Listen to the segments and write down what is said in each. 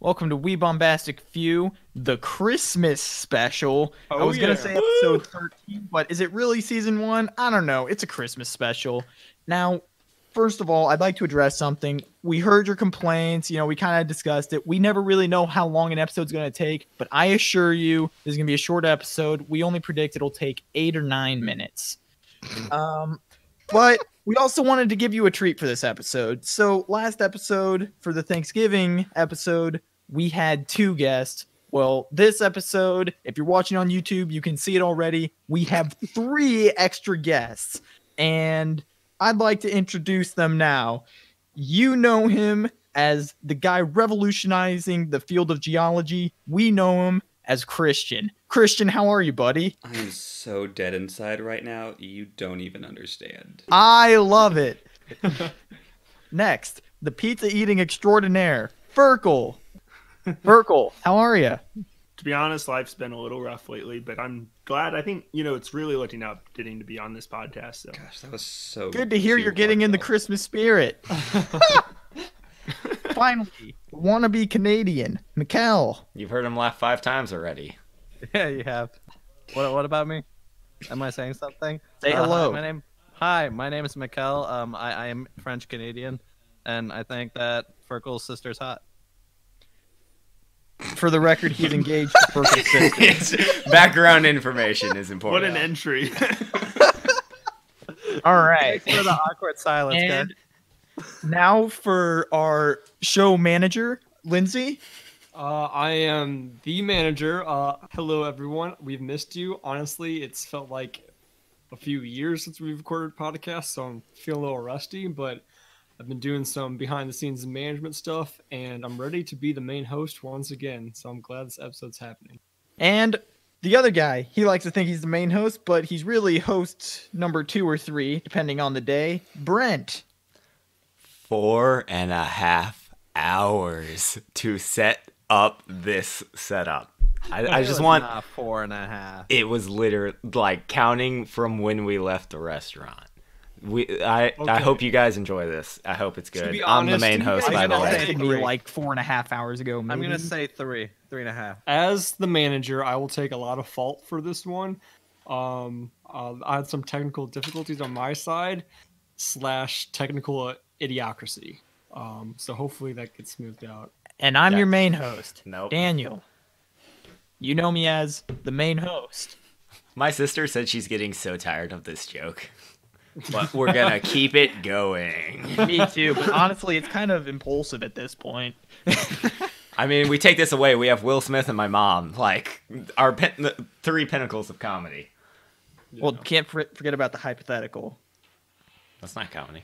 Welcome to We Bombastic Few, the Christmas special. I Oh was going yeah. to say episode 13, but is it really season 1? I don't know. It's a Christmas special. Now, first of all, I'd like to address something. We heard your complaints. We kind of discussed it. We never really know how long an episode's going to take, but I assure you this is going to be a short episode. We only predict it'll take 8 or 9 minutes. But we also wanted to give you a treat for this episode. So last episode, for the Thanksgiving episode, we had 2 guests. Well, this episode, if you're watching on YouTube, you can see it already. We have 3 extra guests. And I'd like to introduce them now. You know him as the guy revolutionizing the field of geology. We know him as Christian. Christian, how are you, buddy? I am so dead inside right now, you don't even understand. I love it. Next, the pizza eating extraordinaire, Ferkel. Ferkel, how are you? To be honest, life's been a little rough lately, but I'm glad. I think it's really looking up getting to be on this podcast. So Gosh, that was so Good to hear you're getting in the Christmas spirit. Finally, wannabe Canadian, Mikkel. You've heard him laugh 5 times already. Yeah, you have. What about me? Am I saying something? Say hello. Hi, my name is Mikkel. I am French Canadian, and I think that Ferkel's sister's hot. For the record, he's engaged to Ferkel's sister. Background information is important. what an entry! All right. Thanks for the awkward silence, And guys. now for our show manager, Lindsay. I am the manager. Hello, everyone. We've missed you. Honestly, it's felt like a few years since we've recorded podcasts, so I'm feeling a little rusty, but I've been doing some behind-the-scenes management stuff, and I'm ready to be the main host once again, so I'm glad this episode's happening. And the other guy, he likes to think he's the main host, but he's really host number 2 or 3, depending on the day, Brent. 4.5 hours to set up this setup. I just want. Not 4.5. It was literally like counting from when we left the restaurant. I hope you guys enjoy this. I hope it's good. be I'm the honest, main you host, guys by the know way. that- Texted me like 4.5 hours ago. I'm maybe. gonna say 3.5. As the manager, I will take a lot of fault for this one. I had some technical difficulties on my side / technical idiocracy. So hopefully that gets smoothed out. And I'm Yeah. your main host, Nope. Daniel. You know me as the main host. My sister said she's getting so tired of this joke, but we're gonna keep it going. Me too, but honestly, it's kind of impulsive at this point. I mean, we take this away. We have Will Smith and my mom, like our 3 pinnacles of comedy. Well, can't forget about the hypothetical. That's not comedy.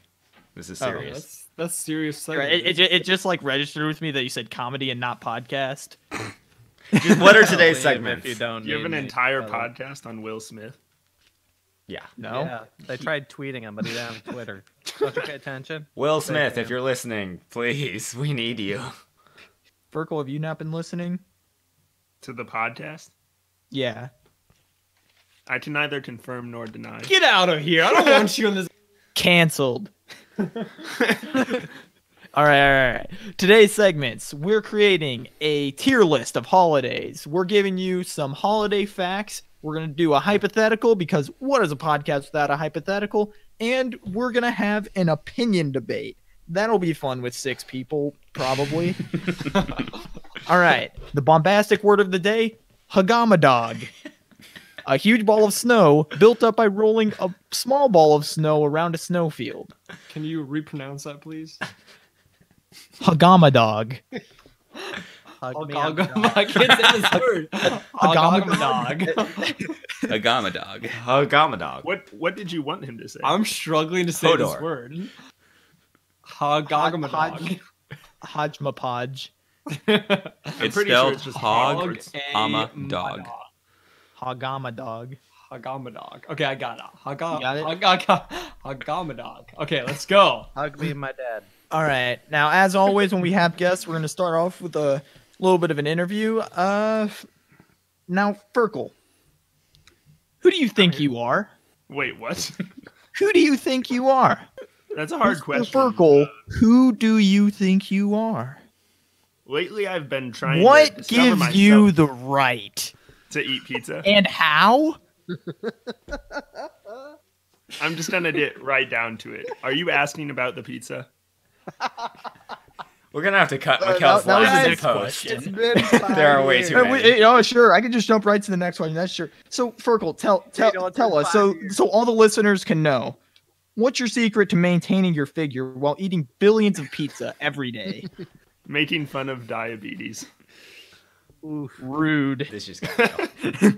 This is Oh, serious. That's serious. Right, it just like registered with me that you said comedy and not podcast. What are today's If segments? you don't You have need an me. entire Oh, podcast on Will Smith. Yeah. No? Yeah, they tried tweeting him, but he didn't have Twitter. Don't you pay attention? Will Smith, if you're listening, please, we need you. Ferkel, have you not been listening? To the podcast, Yeah. I can neither confirm nor deny. Get out of here! I don't want you in this. Canceled. All right. Today's segments, we're creating a tier list of holidays. We're giving you some holiday facts. We're going to do a hypothetical because what is a podcast without a hypothetical? And we're going to have an opinion debate. That'll be fun with 6 people, probably. All right. The bombastic word of the day, Hagamadog. A huge ball of snow built up by rolling a small ball of snow around a snowfield. Can you repronounce that, please? Hagamadog. Hug me Oh, up, dog. I can't say this word. Hagamadog. A gamma dog. Hagamadog. What did you want him to say? I'm struggling to say this Hodor. word. Hagamadog. Hodgmapodge. It's pretty sure spelled it's just hog, backwards. ama, dog. Hagamadog. Hagamadog. Okay, I got it. You got it? Hagamadog. Okay, let's go. Hug me and my dad. All right. Now, as always, when we have guests, we're going to start off with a little bit of an interview. Now, Ferkel, who do you think you are? Wait, what? Who do you think you are? That's a hard Mr. question. Ferkel, who do you think you are? Lately, I've been trying to What discover gives you myself the right? to eat pizza. And how? I'm just gonna get right down to it. Are you asking about the pizza? We're gonna have to cut that Mikkel's was the last in next post. question. There are way too many. Oh, sure. I can just jump right to the next one. That's sure. So, Ferkel, tell us. So all the listeners can know. What's your secret to maintaining your figure while eating billions of pizza every day? Making fun of diabetes. Ooh, rude. This just got me.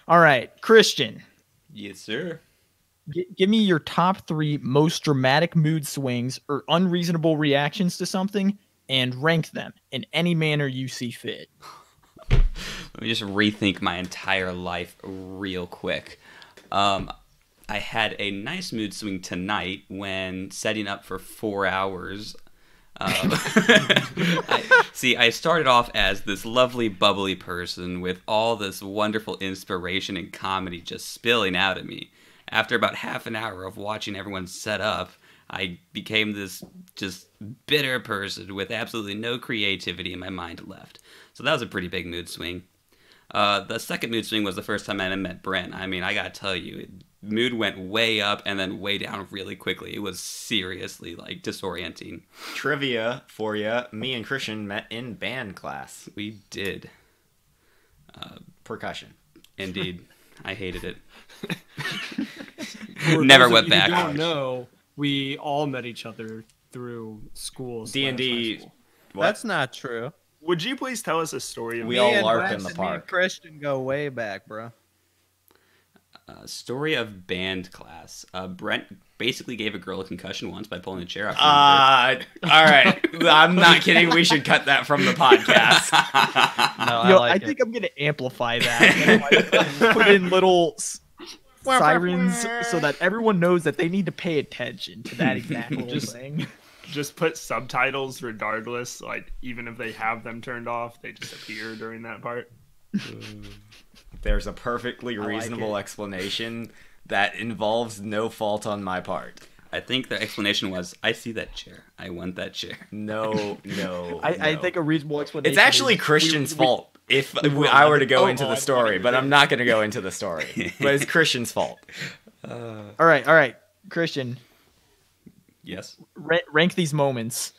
All right, Christian. Yes, sir. Give me your top 3 most dramatic mood swings or unreasonable reactions to something, and rank them in any manner you see fit. Let me just rethink my entire life real quick. I had a nice mood swing tonight when setting up for 4 hours. I started off as this lovely, bubbly person with all this wonderful inspiration and comedy just spilling out of me. After about half an hour of watching everyone set up, I became this just bitter person with absolutely no creativity in my mind left. So that was a pretty big mood swing. The second mood swing was the first time I met Brent. I mean, I gotta tell you, mood went way up and then way down really quickly. It was seriously, like, disorienting. Trivia for you. Me and Christian met in band class. We did. Percussion. Indeed. I hated it. For Never those went of you who back. Don't know. We all met each other through school. D&D. / high school. That's not true. Would you please tell us a story of We Me all and LARP Brent in the and me and park. Christian go way back, bro. Story of band class. Brent basically gave a girl a concussion once by pulling a chair off. All right. I'm not kidding. We should cut that from the podcast. No, I think I'm gonna amplify that. Put in little sirens so that everyone knows that they need to pay attention to that exact little thing. Just put subtitles regardless. Like, even if they have them turned off, they just appear during that part. There's a perfectly like reasonable it. explanation that involves no fault on my part. I think the explanation was, I see that chair. I want that chair. No. I think a reasonable explanation. it's actually is Christian's fault if I were to go into the story, but I'm not going to go into the story. But it's Christian's fault. All right, Christian. Yes. Rank these moments.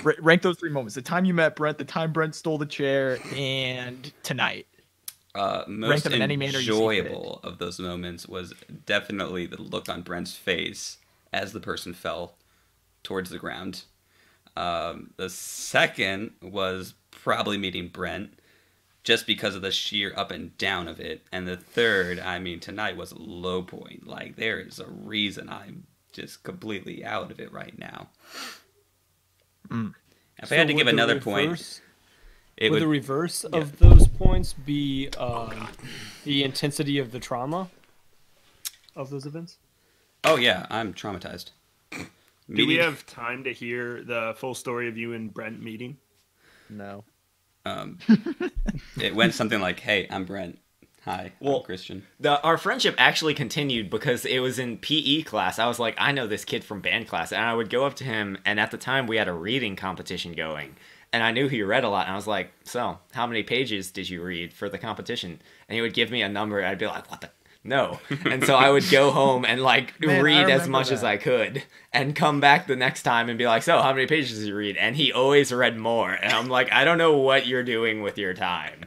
Rank those 3 moments: the time you met Brent, the time Brent stole the chair, and tonight. Most them in any manner you see enjoyable of those moments was definitely the look on Brent's face as the person fell towards the ground. The second was probably meeting Brent, just because of the sheer up and down of it. And the third, I mean, tonight was a low point. Like, there is a reason I'm just completely out of it right now. If I had to give another point, it Would would the reverse of those points be the intensity of the trauma of those events? Oh yeah, I'm traumatized. Do we have time to hear the full story of you and Brent meeting? No. It went something like, "Hey, I'm Brent. Hi, I'm Christian." Our friendship actually continued because it was in PE class. I was like, I know this kid from band class. And I would go up to him, and at the time we had a reading competition going. And I knew he read a lot, and I was like, so, how many pages did you read for the competition? And he would give me a number, and I'd be like, what the? No. And so I would go home and, like, Man, read I as much as I could, and come back the next time and be like, so, how many pages did you read? And he always read more. And I'm like, I don't know what you're doing with your time.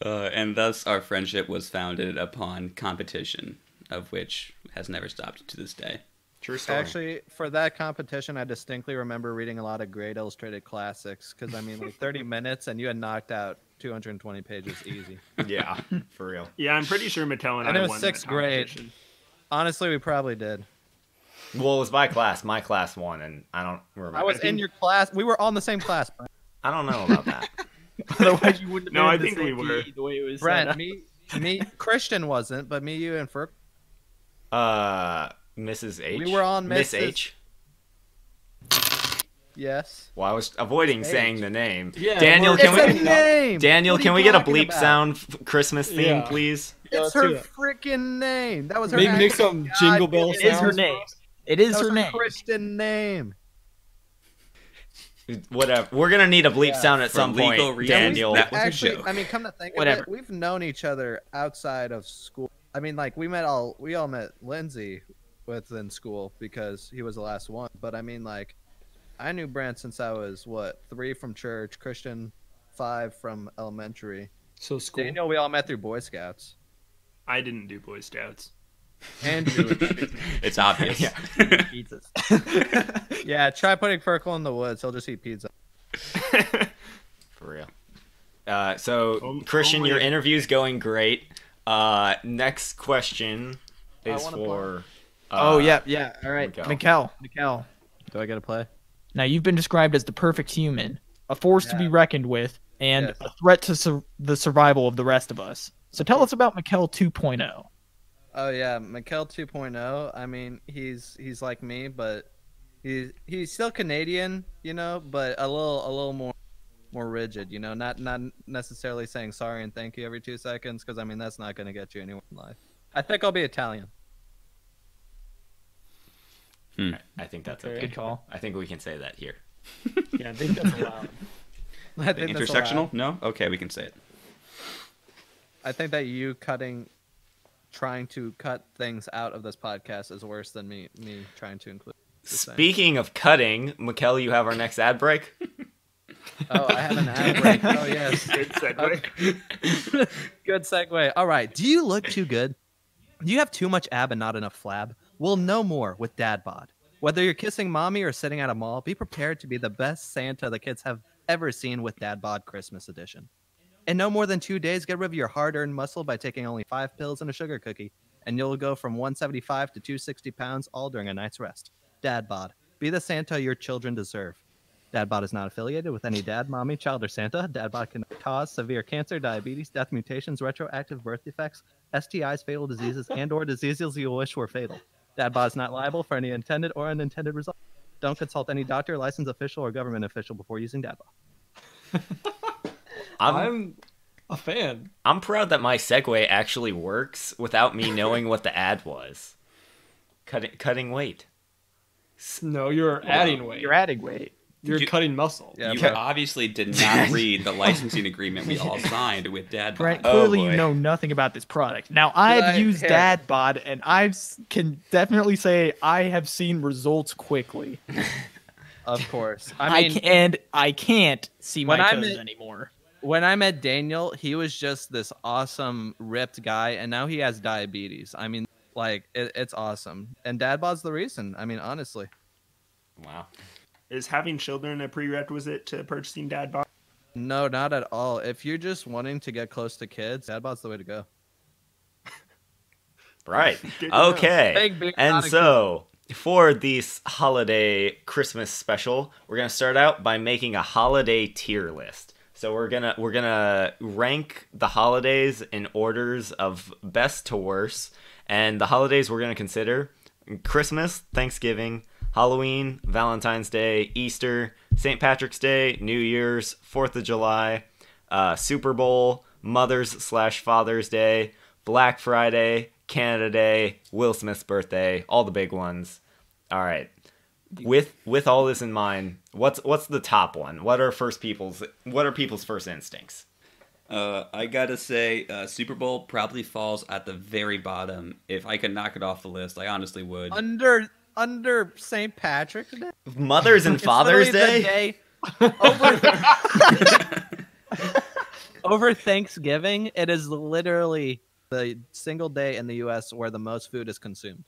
And thus our friendship was founded upon competition, of which has never stopped to this day. True story. Actually, for that competition, I distinctly remember reading a lot of great illustrated classics because, I mean, like 30 minutes and you had knocked out 220 pages easy. Yeah, for real. Yeah, I'm pretty sure Mattel and And I it was won sixth that grade. competition. Honestly, we probably did. Well, it was by class. My class won, and I don't remember. I was in your class. We were on the same class, Brent. I don't know about that. Otherwise, you wouldn't. No, have I been in think the we same were. PE the way it was. set Brent, up. me, Christian wasn't, but me, you, and Ferk. Mrs. H. We were on Miss Mrs. H. Yes. Well, I was avoiding saying the name. Yeah, Daniel, we're- can It's we? a name. Daniel, What are can you we get a talking bleep about? sound Christmas theme, Yeah. please? Yeah, It's let's her do that. freaking name. That was her. Make actual some jingle bell It is her sounds. name. It is That was her name. Christian name. Whatever. We're gonna need a bleep sound at For some point, legal reasons, Daniel. that was a Actually, joke. I mean, come to think Whatever. of it, we've known each other outside of school. I mean, like we all met Lindsay within school because he was the last one. But I mean, like, I knew Brant since I was 3 from church, Christian 5 from elementary. So school. Daniel, we all met through Boy Scouts. I didn't do Boy Scouts. Andrew, It's obvious. Yeah. pizzas. yeah, try putting Ferkel in the woods. He'll just eat pizza. For real. So Christian, only- your interview's going great. Next question is wanna for. Oh yeah. All right, Mikkel. Mikkel. Do I get to play? Now you've been described as the perfect human, a force to be reckoned with, and Yes. a threat to the survival of the rest of us. So tell us about Mikkel 2.0. Oh yeah, Mikkel 2.0. I mean, he's like me, but he's still Canadian, you know, but a little more rigid, you know, not necessarily saying sorry and thank you every 2 seconds, because I mean that's not going to get you anywhere in life. I think I'll be Italian. I think that's okay. Good call. I think we can say that here. Yeah, I think that's allowed. I think that's Intersectional? allowed. No? Okay, we can say it. I think that you trying to cut things out of this podcast is worse than me trying to include. Just saying. Speaking of cutting, Mikkel, you have our next ad break. Oh, I have an ad break. Oh yes. Good segue. Good segue. All right. Do you look too good? Do you have too much ab and not enough flab? Well, no more with Dad Bod. Whether you're kissing mommy or sitting at a mall, be prepared to be the best Santa the kids have ever seen with Dad Bod Christmas Edition. In no more than 2 days, get rid of your hard-earned muscle by taking only 5 pills and a sugar cookie, and you'll go from 175 to 260 pounds all during a night's rest. Dad Bod. Be the Santa your children deserve. Dad Bod is not affiliated with any dad, mommy, child, or Santa. Dad Bod can cause severe cancer, diabetes, death, mutations, retroactive birth defects, STIs, fatal diseases, and or diseases you wish were fatal. Dad Bod is not liable for any intended or unintended results. Don't consult any doctor, licensed official, or government official before using Dad Bod. I'm a fan. I'm proud that my segue actually works without me knowing what the ad was. Cutting weight. No, you're adding weight. You're adding weight. You're cutting muscle. Yeah, You but- obviously did not read the licensing agreement we all signed with Dad Bod. Brent, Oh, clearly boy. you know nothing about this product. Now, I've used here. Dad Bod, and can definitely say I have seen results quickly. Of course. I mean, I can't see my when I'm toes in- anymore. when I met Daniel, he was just this awesome, ripped guy, and now he has diabetes. I mean, like, it's awesome. And Dad Bod's the reason. I mean, honestly. Wow. Is having children a prerequisite to purchasing Dad Bod? No, not at all. If you're just wanting to get close to kids, Dad Bod's the way to go. Right. Good to know. Okay. Big beard, And not a so, for this holiday Christmas special, we're gonna start out by making a holiday tier list. So we're gonna rank the holidays in orders of best to worst, and the holidays we're gonna consider: Christmas, Thanksgiving, Halloween, Valentine's Day, Easter, St. Patrick's Day, New Year's, 4th of July, Super Bowl, Mother's/Father's Day, Black Friday, Canada Day, Will Smith's birthday, all the big ones. All right. With all this in mind, what's the top one? What are people's first instincts? I gotta say, Super Bowl probably falls at the very bottom. If I could knock it off the list, I honestly would. Under St. Patrick's Day? Mother's and It's Father's literally Day? the day over Thanksgiving. It is literally the single day in the U.S. where the most food is consumed.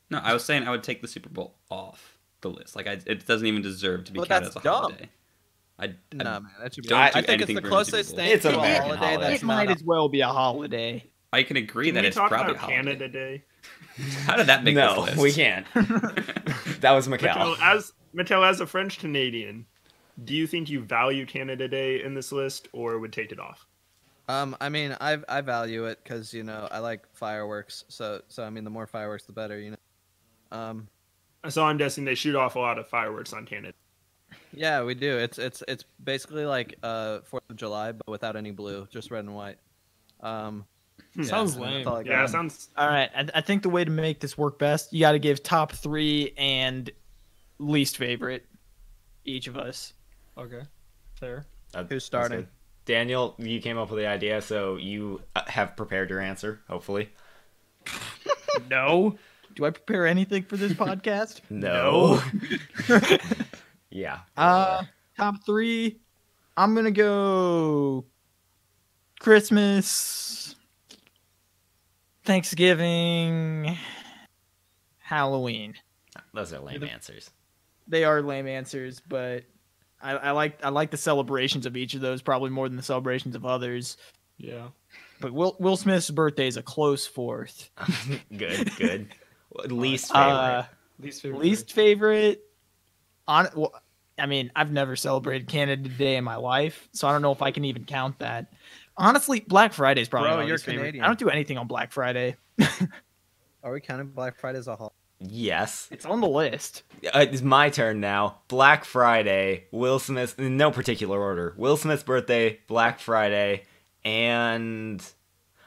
No, I was saying I would take the Super Bowl off the list. Like, it doesn't even deserve to be But counted that's as a dumb. holiday. No, man, that should be. Don't I do think it's anything the for closest Super Bowl. thing It's an to a American holiday holiday. that's It might not. as well be a holiday. I can agree Can that we it's talk probably a about holiday. Canada Day? How did that make No, this list? we can't. That was Mikkel. Mattel, as a French Canadian, do you think you value Canada Day in this list, or would take it off? I mean, I value it because I like fireworks. So I mean, the more fireworks, the better. So I'm guessing they shoot off a lot of fireworks on Canada. Yeah, we do. It's basically like 4th of July, but without any blue, just red and white. Sounds and lame. that's all I Yeah, got. sounds. All right, I think the way to make this work best, you got to give top 3 and least favorite each of us. Okay, fair. Who's starting? Good. Daniel, you came up with the idea, so you have prepared your answer, hopefully. No. Do I prepare anything for this podcast? No. Yeah. Top 3. I'm gonna go Christmas, Thanksgiving, Halloween. Those are lame answers. They are lame answers, but I like the celebrations of each of those probably more than the celebrations of others. Yeah. But Will Smith's birthday is a close fourth. Good. Least favorite. Least favorite. I mean, I've never celebrated Canada Day in my life, so I don't know if I can even count that. Honestly, Black Friday is probably Bro, my you're least favorite. Canadian. I don't do anything on Black Friday. Are we counting Black Friday as a holiday? Yes. It's on the list. It's my turn now. Black Friday, Will Smith, in no particular order. Will Smith's birthday, Black Friday, and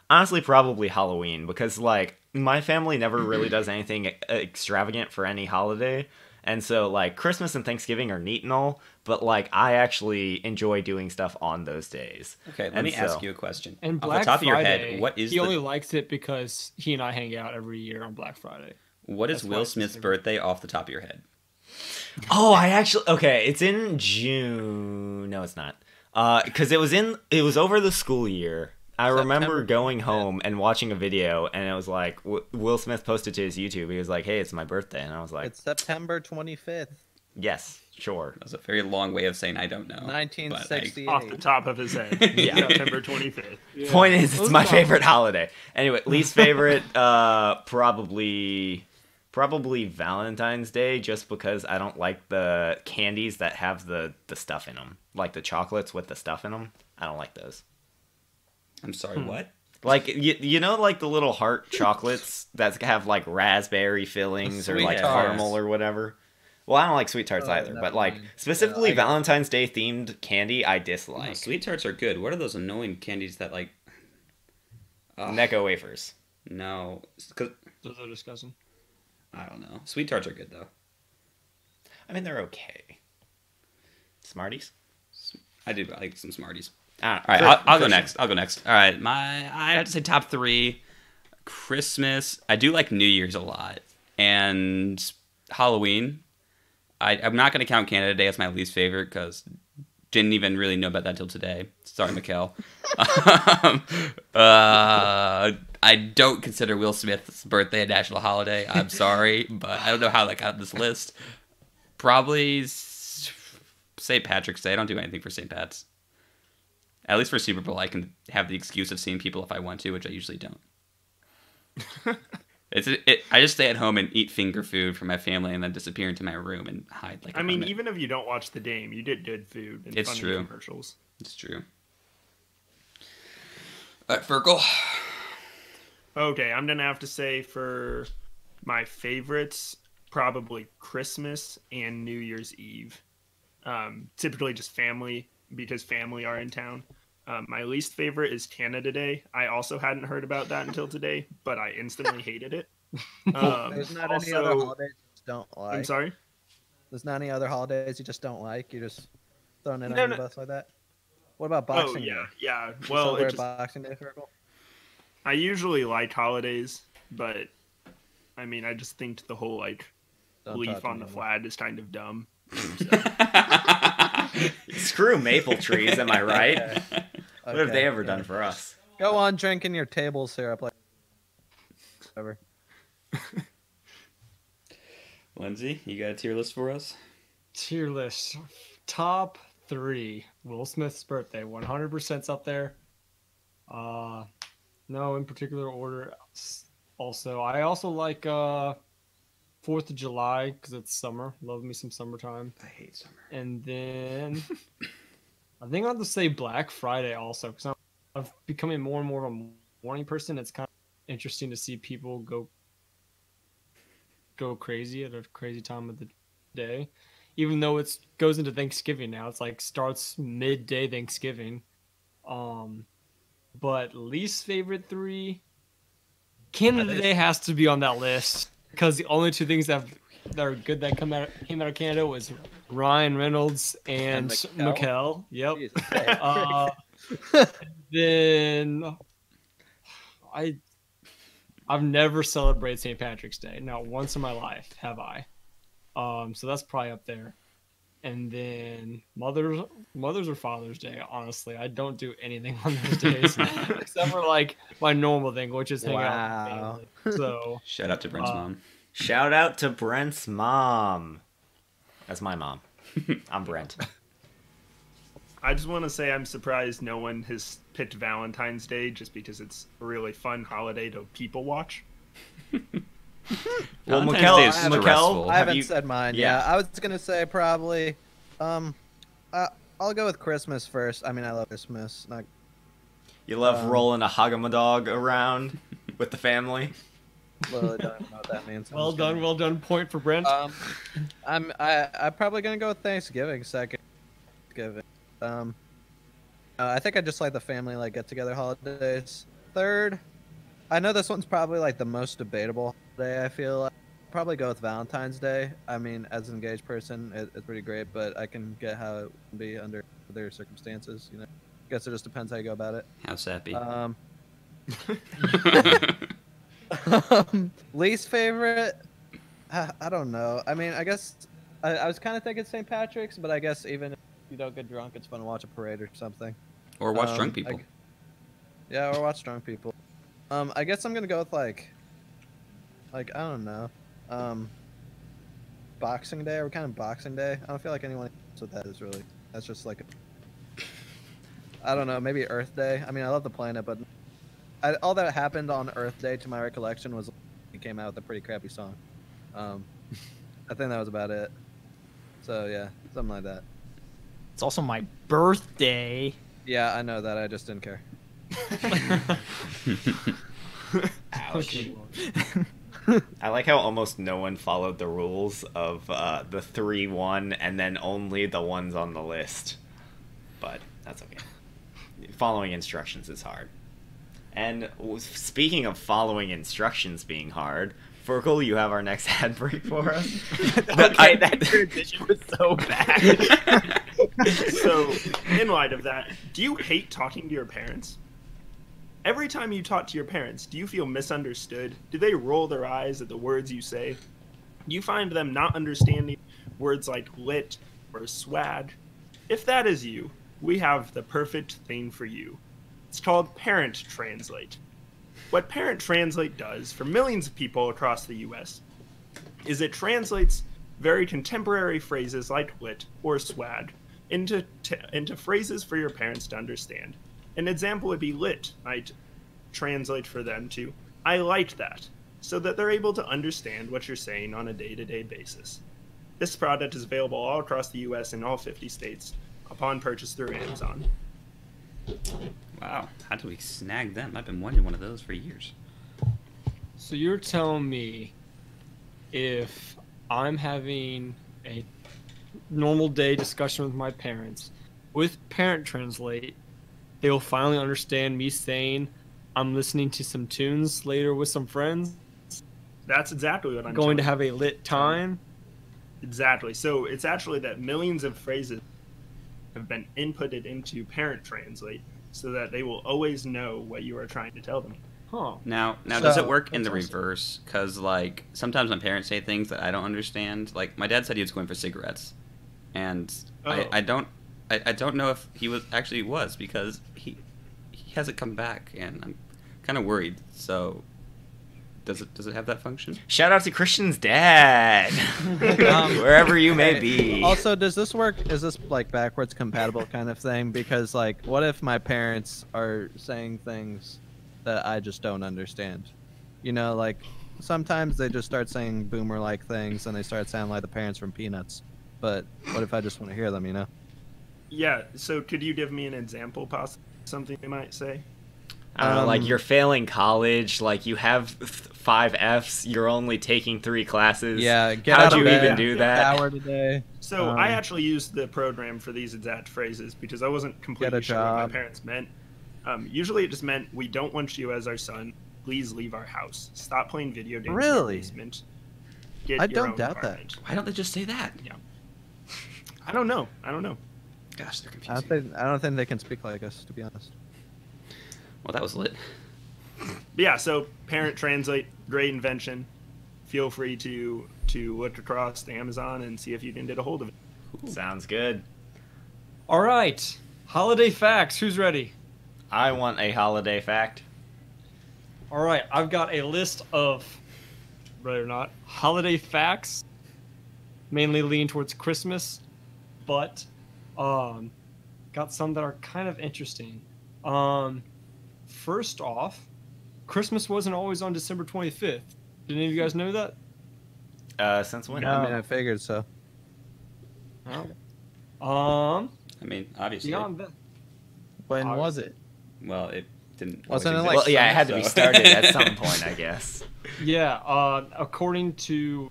honestly, probably Halloween, because, like, my family never really does anything extravagant for any holiday. And so, like, Christmas and Thanksgiving are neat and all, but, like, I actually enjoy doing stuff on those days. Okay, let me ask you a question. And Off Black the top Friday, of your head, what is he only likes it because he and I hang out every year on Black Friday. what is that's why Will it's Smith's his birthday off the top of your head? Oh, okay, it's in June. No, it's not. Because it was over the school year. I remember September going home and watching a video, and it was like Will Smith posted to his YouTube. He was like, "Hey, it's my birthday," and I was like, It's September 25th, "Yes, sure." That's a very long way of saying I don't know. but 1968. Off the top of his head. Yeah. September 25th. Point is, it's Those my are- favorite holiday. Anyway, least favorite, probably Valentine's Day, just because I don't like the candies that have the stuff in them, like the chocolates with the stuff in them. I don't like those. I'm sorry, what? Like you know, like the little heart chocolates that have like raspberry fillings or Sweet like tarts. caramel or whatever. Well, I don't like sweet tarts Oh, either, never but like mind. specifically Yeah, I get it. Valentine's Day themed candy, I No, dislike. sweet tarts are good. What are those annoying candies that like? Ugh, Necco wafers. no, 'cause- Those are discussing. I don't know. Sweet tarts are good though. I mean, they're okay. Smarties. I do like some Smarties. All All right, I'll go next. I'll go next. All right, I have to say top 3. Christmas. I do like New Year's a lot, and Halloween. I'm not going to count Canada Day as my least favorite because didn't even really know about that till today. Sorry, Mikkel. I don't consider Will Smith's birthday a national holiday. I'm sorry, but I don't know how that got on this list. Probably St. Patrick's Day. I don't do anything for St. Pat's. At least for Super Bowl, I can have the excuse of seeing people if I want to, which I usually don't. I just stay at home and eat finger food for my family and then disappear into my room and hide like a I mean, hermit. even if you don't watch the game, you did good food and It's funny true. commercials. It's true. All right, Fergal. Okay, I'm gonna have to say for my favorites, probably Christmas and New Year's Eve. Typically just family because family are in town. My least favorite is Canada Day. I also hadn't heard about that until today, but I instantly hated it. There's not any other holidays you just don't like. I'm sorry. There's not any other holidays you just don't like. You're just throwing it No, on no. the bus like that. What about Oh Boxing yeah, Day? yeah. You Well, celebrate it just, Boxing Day, Fergal? I usually like holidays, but I mean, I just think the whole like Don't leaf talk on to the me. flag is kind of dumb. Screw maple trees, am I right? Okay. What have they Okay, ever yeah. done for us? Go on drinking your table syrup like whatever. Lindsay, you got a tier list for us? Tier list. Top 3. Will Smith's birthday. 100%'s up there. No, in particular order. Also, I also like 4th of July because it's summer. Love me some summertime. I hate summer. And then I think I'll have to say Black Friday also because I'm becoming more and more of a morning person. It's kind of interesting to see people go crazy at a crazy time of the day. Even though it goes into Thanksgiving now, it's like starts midday Thanksgiving. But least favorite 3, Canada Day has to be on that list because the only 2 things that have that are good that came out of Canada was Ryan Reynolds and Mikkel. Yep. Then I've never celebrated St. Patrick's Day. Not once in my life have I. So that's probably up there. And then Mother's or Father's Day. Honestly, I don't do anything on those days except for like my normal thing, which is hang out with family. So Shout out to Brent's mom. Shout out to Brent's mom. That's my mom. I'm Brent. I just want to say I'm surprised no one has picked Valentine's Day just because it's a really fun holiday to people watch. Well, Valentine's Day is Mikkel, stressful. I haven't you- said mine. Yeah. Yeah, I was gonna say probably. I'll go with Christmas first. I mean, I love Christmas. Not You love rolling a hagamadog around with the family. literally don't know what that means. well done. Point for Brent. I'm probably gonna go with Thanksgiving second. Thanksgiving. I think I just like the family like get together holidays. Third, I know this one's probably like the most debatable day. I feel like probably go with Valentine's Day. I mean, as an engaged person, it's pretty great, but I can get how it would be under other circumstances. You know, guess it just depends how you go about it. How sappy. Least favorite? I don't know. I mean, I guess I was kind of thinking St. Patrick's, but I guess even if you don't get drunk, it's fun to watch a parade or something. Or watch drunk people. Yeah, or watch drunk people. I guess I'm gonna go with like I don't know, Boxing Day. Or kind of Boxing Day. I don't feel like anyone knows what that is really. That's just like I don't know, maybe Earth Day. I mean, I love the planet, but all that happened on Earth Day, to my recollection, was he came out with a pretty crappy song. I think that was about it. So yeah, something like that. It's also my birthday. Yeah, I know that. I just didn't care. Ouch. I like how almost no one followed the rules of the 3-1 and then only the ones on the list. But that's okay. Following instructions is hard. And speaking of following instructions being hard, Fergal, you have our next ad break for us. Okay, that transition was so bad. So, in light of that, do you hate talking to your parents? Every time you talk to your parents, do you feel misunderstood? Do they roll their eyes at the words you say? Do you find them not understanding words like lit or swag? If that is you, we have the perfect thing for you. It's called Parent Translate. What Parent Translate does for millions of people across the US is it translates very contemporary phrases like lit or swag into phrases for your parents to understand. An example would be lit. I'd translate for them to I liked that, so that they're able to understand what you're saying on a day-to-day basis. This product is available all across the US and all 50 states upon purchase through Amazon. Wow, how do we snag them? I've been wanting one of those for years. So you're telling me if I'm having a normal day discussion with my parents, with Parent Translate, they will finally understand me saying I'm listening to some tunes later with some friends, That's exactly what I'm going to telling have a lit time. Exactly. So it's actually that millions of phrases have been inputted into Parent Translate so that they will always know what you are trying to tell them. Huh. Now, does it So, work in the that's awesome. reverse? Because, like, sometimes my parents say things that I don't understand. Like, my dad said he was going for cigarettes. And Oh. I don't know if he was because he hasn't come back, and I'm kind of worried. So, does it have that function? Shout out to Christian's dad, wherever you may be. Also, does this work? Is this like backwards compatible kind of thing? Because like, what if my parents are saying things that I just don't understand? You know, like sometimes they just start saying boomer-like things and they start sounding like the parents from Peanuts. But what if I just want to hear them? You know? Yeah, so could you give me an example, possibly something they might say? I don't know, like you're failing college, like you have 5 Fs, you're only taking 3 classes. Yeah. Get How'd out of you bed, even do that? Shower today. So I actually used the program for these exact phrases because I wasn't completely sure what my job. parents meant. Usually it just meant, we don't want you as our son. Please leave our house. Stop playing video games in our Really? basement. get I your don't own doubt that. apartment. Why don't they just say that? I don't know. Gosh, they're I confusing. don't think they can speak like us, to be honest. Well, that was lit. But yeah, so parent translate, great invention. Feel free to look across Amazon and see if you can get a hold of it. Sounds good. All right. Holiday facts. Who's ready? I want a holiday fact. All right. I've got a list of, ready or not, holiday facts. Mainly lean towards Christmas, but got some that are kind of interesting. First off, Christmas wasn't always on December 25th. Did any of you guys know that? Since when? I mean, I figured so. Um, I mean, obviously. beyond that, When was it? Well, it didn't. Wasn't always it like- exist, Well, yeah, it had to be so- started at some point, I guess. yeah. According to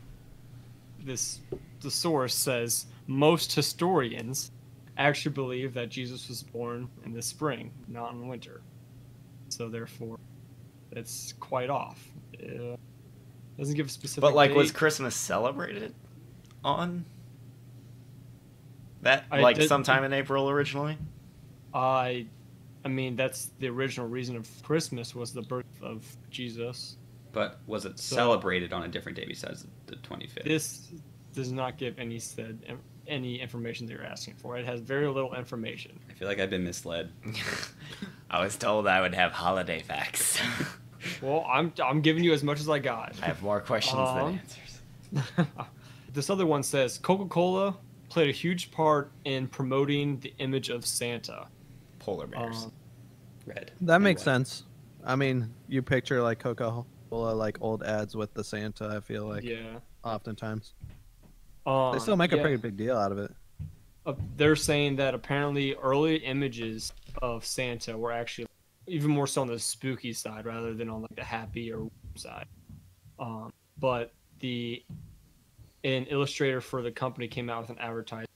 the source says most historians actually believe that Jesus was born in the spring, not in winter. So therefore, it's quite off. Doesn't give a specific. But like, was date. Christmas celebrated on that I like did- sometime in April originally? I mean, that's the original reason of Christmas was the birth of Jesus. But was it So- celebrated on a different day besides the 25th? This does not give any information that you're asking for. It has very little information. I feel like I've been misled. I was told I would have holiday facts. Well, I'm giving you as much as I got. I have more questions than answers. This other one says Coca-Cola played a huge part in promoting the image of Santa. Polar bears. Red. That and makes white. sense. I mean, you picture like Coca-Cola, like old ads with the Santa. I feel like Yeah. oftentimes they still make a pretty big deal out of it. They're saying that apparently early images of Santa were actually even more so on the spooky side rather than on like the happy or side. But an illustrator for the company came out with an advertisement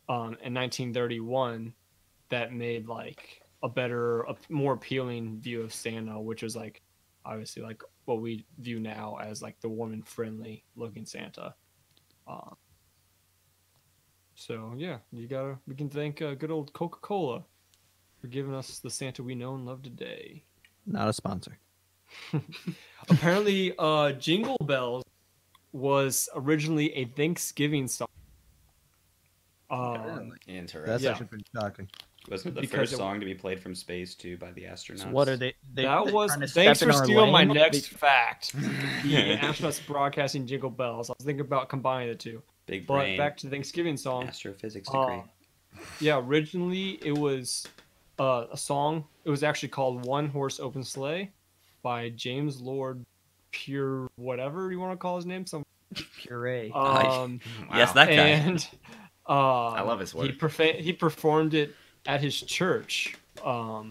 in 1931 that made like a more appealing view of Santa, which was like obviously like what we view now as like the warm and friendly looking Santa. So yeah, we can thank good old Coca-Cola for giving us the Santa we know and love today. Not a sponsor. Apparently, Jingle Bells was originally a Thanksgiving song. That's Interesting. Yeah. actually pretty shocking. Wasn't it the Because first it- song to be played from space too by the astronauts? So what are they That was trying to thanks step for in our stealing my lane? next fact. The astronauts broadcasting Jingle Bells. I was thinking about combining the two. Big But brain. back to the Thanksgiving song. Astrophysics degree. Yeah, originally it was a song. It was actually called "One Horse Open Sleigh" by James Lord Pure, whatever you want to call his name. Some Puree. um, Yes, that guy. and I love his work. He performed it at his church for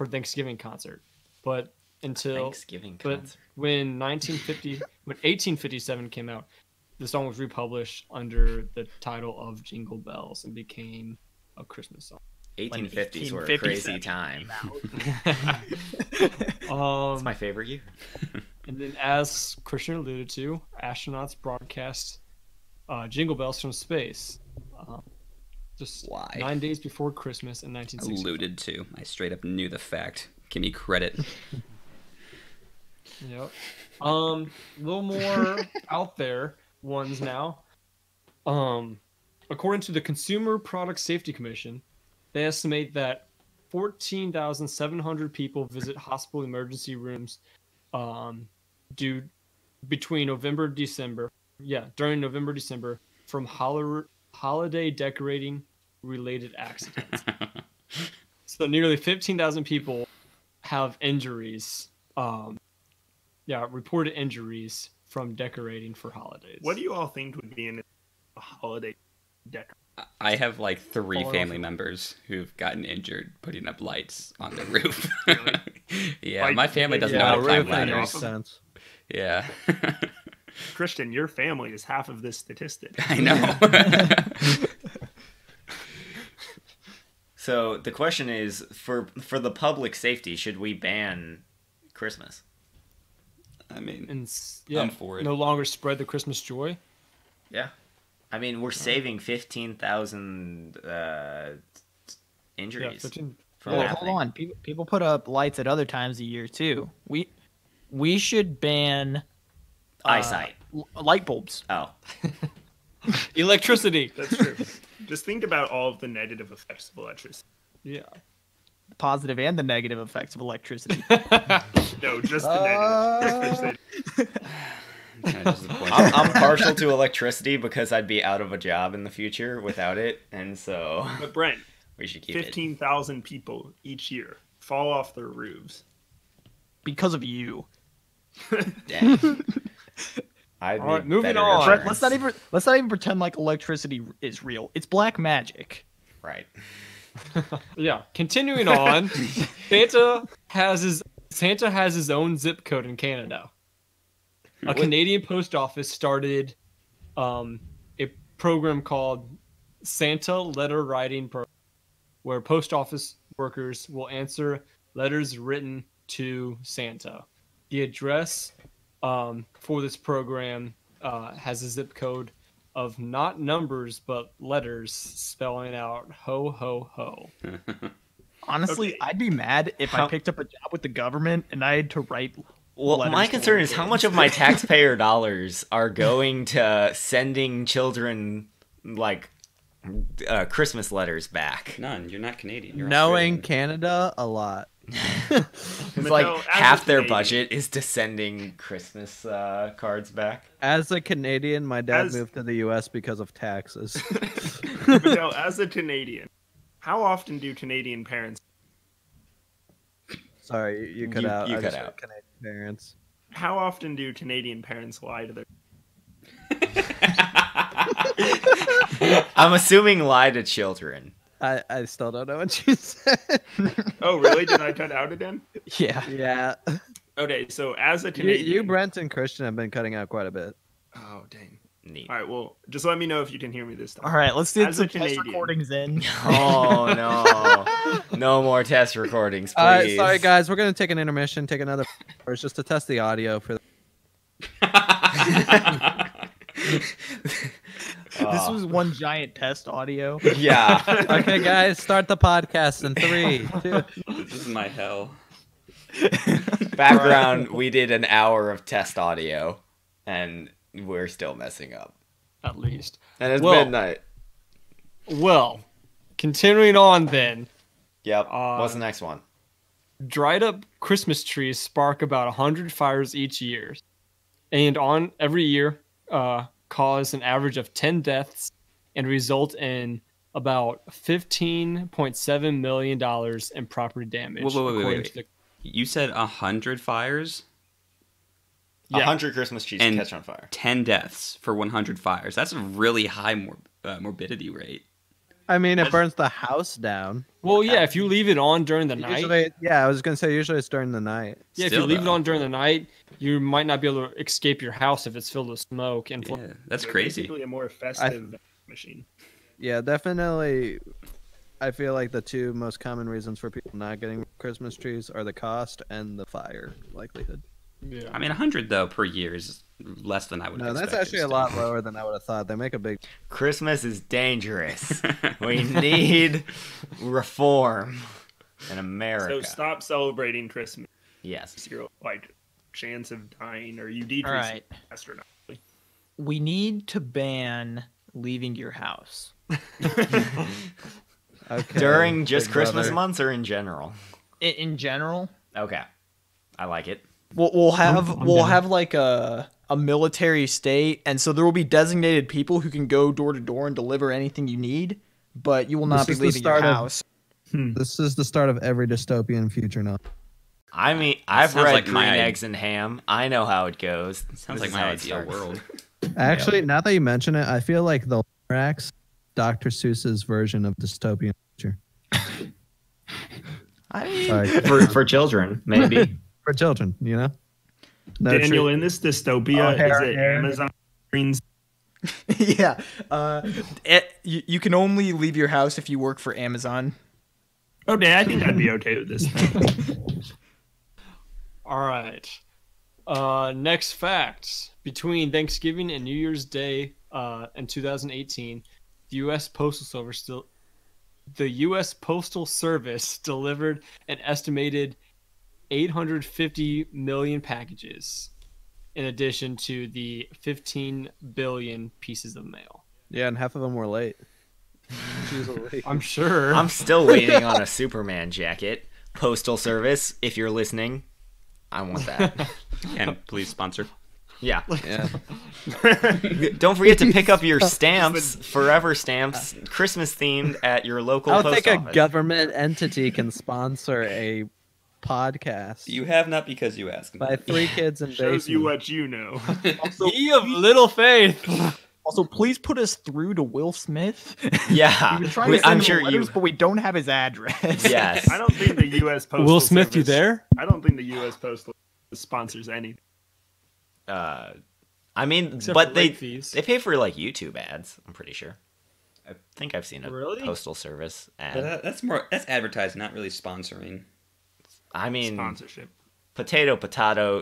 Thanksgiving concert, but Thanksgiving concert. when 1857 came out, the song was republished under the title of Jingle Bells and became a Christmas song. 1850s were a crazy 1857 time. Um, It's my favorite year. And then, as Christian alluded to, astronauts broadcast Jingle Bells from space. Just Why? 9 days before Christmas in 1960. Alluded to. I straight up knew the fact. Give me credit. Yep. A little more out there ones now. According to the Consumer Product Safety Commission, they estimate that 14,700 people visit hospital emergency rooms due between November and December. Yeah, during November, December from holiday decorating related accidents. So nearly 15,000 people have injuries. Reported injuries from decorating for holidays. What do you all think would be in a holiday decor? I have like 3 Falling family off. members who've gotten injured putting up lights on the roof. Really? Yeah, Like, my family doesn't yeah, know how to climb roofing ladders. off makes sense. Yeah. Christian, your family is half of this statistic. I know. So the question is, for the public safety, should we ban Christmas? I mean, and I'm for it. no longer spread the Christmas joy. Yeah. I mean, we're saving 15,000 injuries. Yeah, 15. from Well, happening. hold on. People put up lights at other times of year too. We should ban Eyesight. light bulbs. Oh. Electricity. That's true. Just think about all of the negative effects of electricity. Yeah. The positive and the negative effects of electricity. No, just the negative. Kinda disappointed. I'm partial to electricity because I'd be out of a job in the future without it, and so But Brent, we should keep it. 15,000 people each year fall off their roofs. Because of you. Dang. I'd All right, need moving better on. Brett, insurance. let's not even pretend like electricity is real. It's black magic. Right. Yeah. Continuing on, Santa has his own zip code in Canada. A Canadian post office started a program called Santa Letter Writing Program, where post office workers will answer letters written to Santa. The address for this program has a zip code of not numbers but letters spelling out ho ho ho. Honestly, Okay. I'd be mad if I How- picked up a job with the government and I had to write. Well, letters my to concern little is how kids. much of my taxpayer dollars are going to sending children like Christmas letters back. None. You're not Canadian. You're Knowing Australian. Canada, a lot. It's But like no, as half a their Canadian- budget is to sending Christmas cards back. As a Canadian, my dad As- moved to the U.S. because of taxes. But no, as a Canadian, how often do Canadian parents? Sorry, you cut You- out. you I cut just heard out. Canadian parents. How often do Canadian parents lie to their? I'm assuming lie to children. I still don't know what you said. Oh, really? Did I cut out again? Yeah. Yeah. Okay, so as a You, Canadian, Brent, and Christian have been cutting out quite a bit. Oh, dang. Neat. All right, well, just let me know if you can hear me this time. All right, let's get As a some test Canadian. recordings in. Oh no! No more test recordings, please. Sorry, guys. We're gonna take an intermission. Take another hours just to test the audio for. This was one giant test audio. Yeah. Okay, guys, start the podcast in 3, 2. This is my hell. Background: we did an hour of test audio, and we're still messing up. At least. And it's Well- midnight. Well, continuing on then. Yep. What's the next one? Dried up Christmas trees spark about 100 fires each year, and on every year cause an average of 10 deaths and result in about $15.7 million in property damage. Wait. according to the- You said 100 fires, Yeah. 100 Christmas trees And- catch on fire. 10 deaths for 100 fires. That's a really high morbidity rate. I mean, it burns the house down. Well, yeah, if you leave it on during the night, Usually, yeah, I was gonna say usually it's during the night. yeah, if Still, you leave it though. on during the night, you might not be able to escape your house if it's filled with smoke and Yeah, that's They're crazy. Basically, a more festive machine. Yeah, definitely. I feel like the two most common reasons for people not getting Christmas trees are the cost and the fire likelihood. yeah. I mean, 100 though per year is less than I would. No, have that's expected actually a still. lot lower than I would have thought. They make a big. Christmas is dangerous. We need reform in So America. stop celebrating Christmas. Yes. Your like chance of dying, or you decrease All right. astronomically. We need to ban leaving your house. Okay. During just Big Christmas brother. months or in general? In general, Okay. I like it. we'll have I'm we'll down. have like a military state, and so there will be designated people who can go door to door and deliver anything you need, but you will not This be is the leaving your start of- house. This is the start of every dystopian future now. I mean, I've Sounds read like Green my- Eggs and Ham. I know how it goes. Sounds This like is how my it ideal starts. world. Actually, now that you mention it, I feel like the Lorax, Dr. Seuss's version of dystopian future. I mean, Sorry, For children, maybe. for children, you know. No Daniel, tree- in this dystopia, Hair- is it hair. Amazon screens? yeah. You can only leave your house if you work for Amazon. Okay, I think I'd be okay with this. All right. Next fact: between Thanksgiving and New Year's Day, in 2018, the U.S. Postal Service delivered an estimated 850 million packages, in addition to the 15 billion pieces of mail. Yeah, and half of them were late. I'm sure. I'm still waiting on a Superman jacket. Postal Service, if you're listening, I want that. And please sponsor. Yeah. Yeah. Don't forget to pick up your stamps, forever stamps, Christmas themed at your local I don't post think office. a government entity can sponsor a podcast You have not because you asked me. by 3 kids in Shows you basement. what you know. Also, Ye of little faith. also, please put us through to Will Smith. Yeah. We've been trying to send I'm him sure letters, you. but we don't have his address. Yes. I don't think the U.S. Postal Will Smith, Service, you there? I don't think the U.S. Postal sponsors anything. I mean, Except but for they late fees. pay for like YouTube ads. I'm pretty sure. I think I've seen a Really? Postal Service ad. But that's advertising, not really sponsoring. I mean, Sponsorship. potato,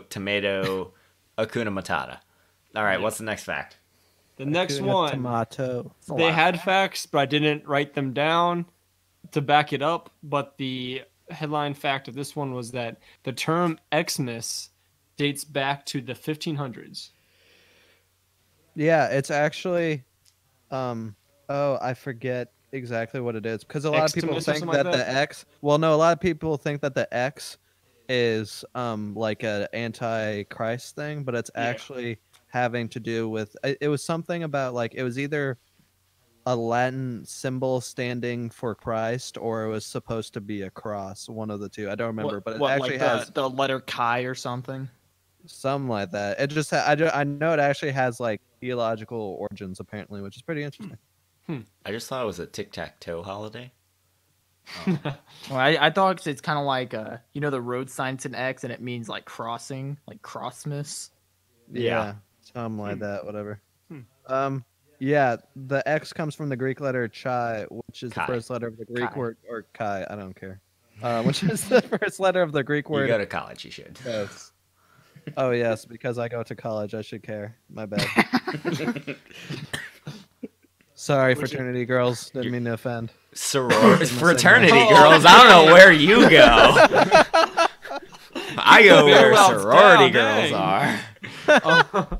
tomato, Akuna Matata. All right, what's the next fact? The next Tuna one. Tomato. They had facts, but I didn't write them down to back it up. But the headline fact of this one was that the term Xmas dates back to the 1500s. Yeah, it's actually, I forget exactly what it is because a lot of people Xmas or think something that like the that? X. Well, no, a lot of people think that the X is like a anti-Christ thing, but it's actually having to do with. It was something about like it was either a Latin symbol standing for Christ or it was supposed to be a cross. One of the two. I don't remember, but it actually like has the letter Chi or something. something like that. It just I know it actually has like theological origins apparently, which is pretty interesting. I just thought it was a tic-tac-toe holiday. Well, I thought it's kind of like the road sign's an X and it means like crossing, like Crossmas. Yeah, something like that. Whatever. Yeah, the X comes from the Greek letter chi, which is Chi. the first letter of the Greek Chi. word, or chi. I don't care. Which is the first letter of the Greek You word. go to college, you should. Yes. Oh yes, because I go to college, I should care. My bad. Sorry, fraternity girls. Didn't mean to offend. Fraternity girls. I don't know where you go. I go where Bailouts sorority down, girls dang. are.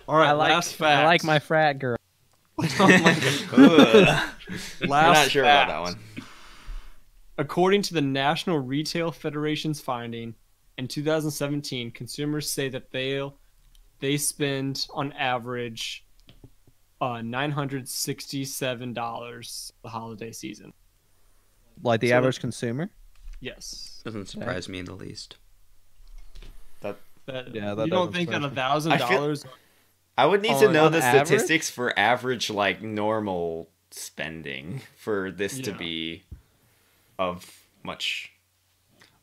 All right, I like last fact. I like my frat girl. Ugh. Last I'm not sure fact. about that one. According to the National Retail Federation's finding, in 2017, consumers say that they spend on average $967 the holiday season. Like the So average consumer. Yes. Doesn't surprise me in the least. That, Yeah, that you don't doesn't think that surprise me. $1,000? I would need to know on the average? statistics for average, like, normal spending for this to Yeah. be of much.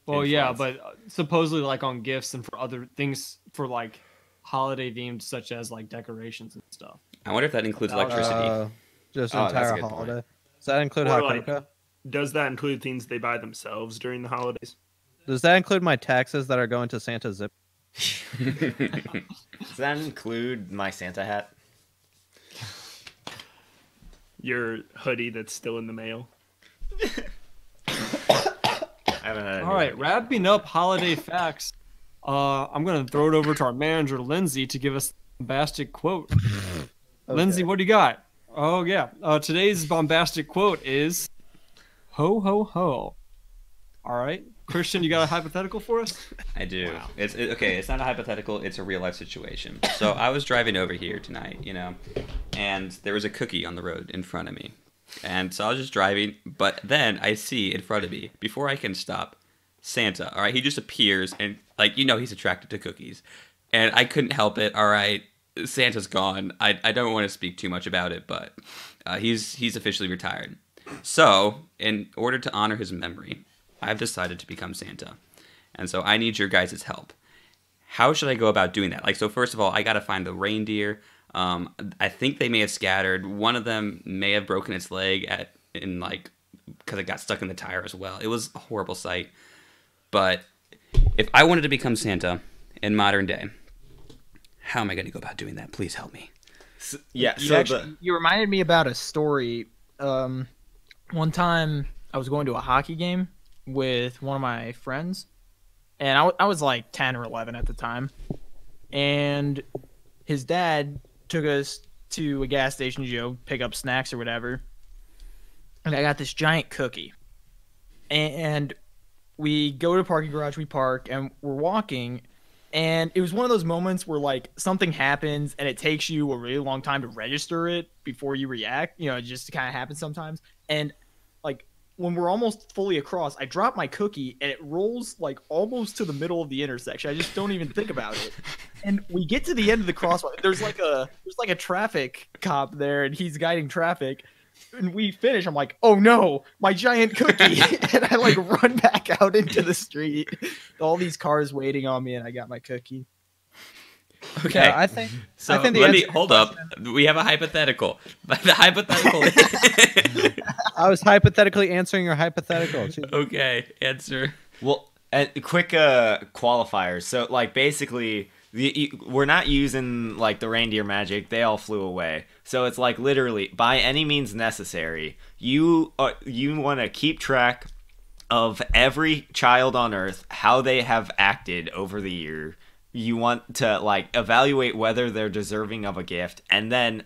Well, yeah, influence. but supposedly like on gifts and for other things for like holiday themed, such as like decorations and stuff. I wonder if that includes electricity. Just Oh, an that's a entire good point. holiday. Does that include Or, hot like- cocoa? Does that include things they buy themselves during the holidays? Does that include my taxes that are going to Santa's zip? Does that include my Santa hat? Your hoodie that's still in the mail? I haven't had a All new right, idea. wrapping up holiday facts. I'm gonna throw it over to our manager Lindsay to give us a bombastic quote. Lindsay, what do you got? Oh yeah, today's bombastic quote is "Ho ho ho." All right, Christian, you got a hypothetical for us? I do. Okay. It's not a hypothetical. It's a real life situation. So I was driving over here tonight, and there was a cookie on the road in front of me, and so I was just driving. But then I see in front of me, before I can stop, Santa. All right, he just appears, and he's attracted to cookies, and I couldn't help it. All right, Santa's gone. I don't want to speak too much about it, but he's officially retired. So in order to honor his memory, I've decided to become Santa. And so I need your guys' help. How should I go about doing that? So first of all, I got to find the reindeer. I think they may have scattered. One of them may have broken its leg because it got stuck in the tire as well. It was a horrible sight. But if I wanted to become Santa, in modern day. How am I going to go about doing that? Please help me. You reminded me about a story. One time I was going to a hockey game with one of my friends, and I was like 10 or 11 at the time, and his dad took us to a gas station to pick up snacks or whatever, and I got this giant cookie, and we go to the parking garage, we park, and we're walking, and it was one of those moments where like something happens and it takes you a really long time to register it before you react. It just kind of happens sometimes. And like when we're almost fully across, I drop my cookie and it rolls like almost to the middle of the intersection. I just don't even think about it. And we get to the end of the crosswalk. There's like a traffic cop there, and he's guiding traffic. And we finish. I'm like, oh no, my giant cookie. And I like run back out into the street. All these cars waiting on me, and I got my cookie. Okay. Yeah, I think let me hold up. We have a hypothetical. The hypothetical. I was hypothetically answering your hypothetical. Okay, answer. Well, quick qualifiers. So, like, basically, we're not using like the reindeer magic. They all flew away. So it's like literally by any means necessary. You want to keep track of every child on Earth, how they have acted over the year. You want to like evaluate whether they're deserving of a gift, and then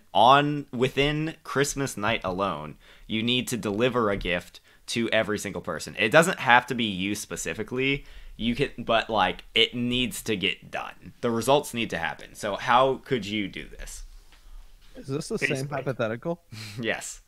within Christmas night alone, you need to deliver a gift to every single person. It doesn't have to be you specifically. You can, but like it needs to get done. The results need to happen. So how could you do this? Is this the same hypothetical? Yes.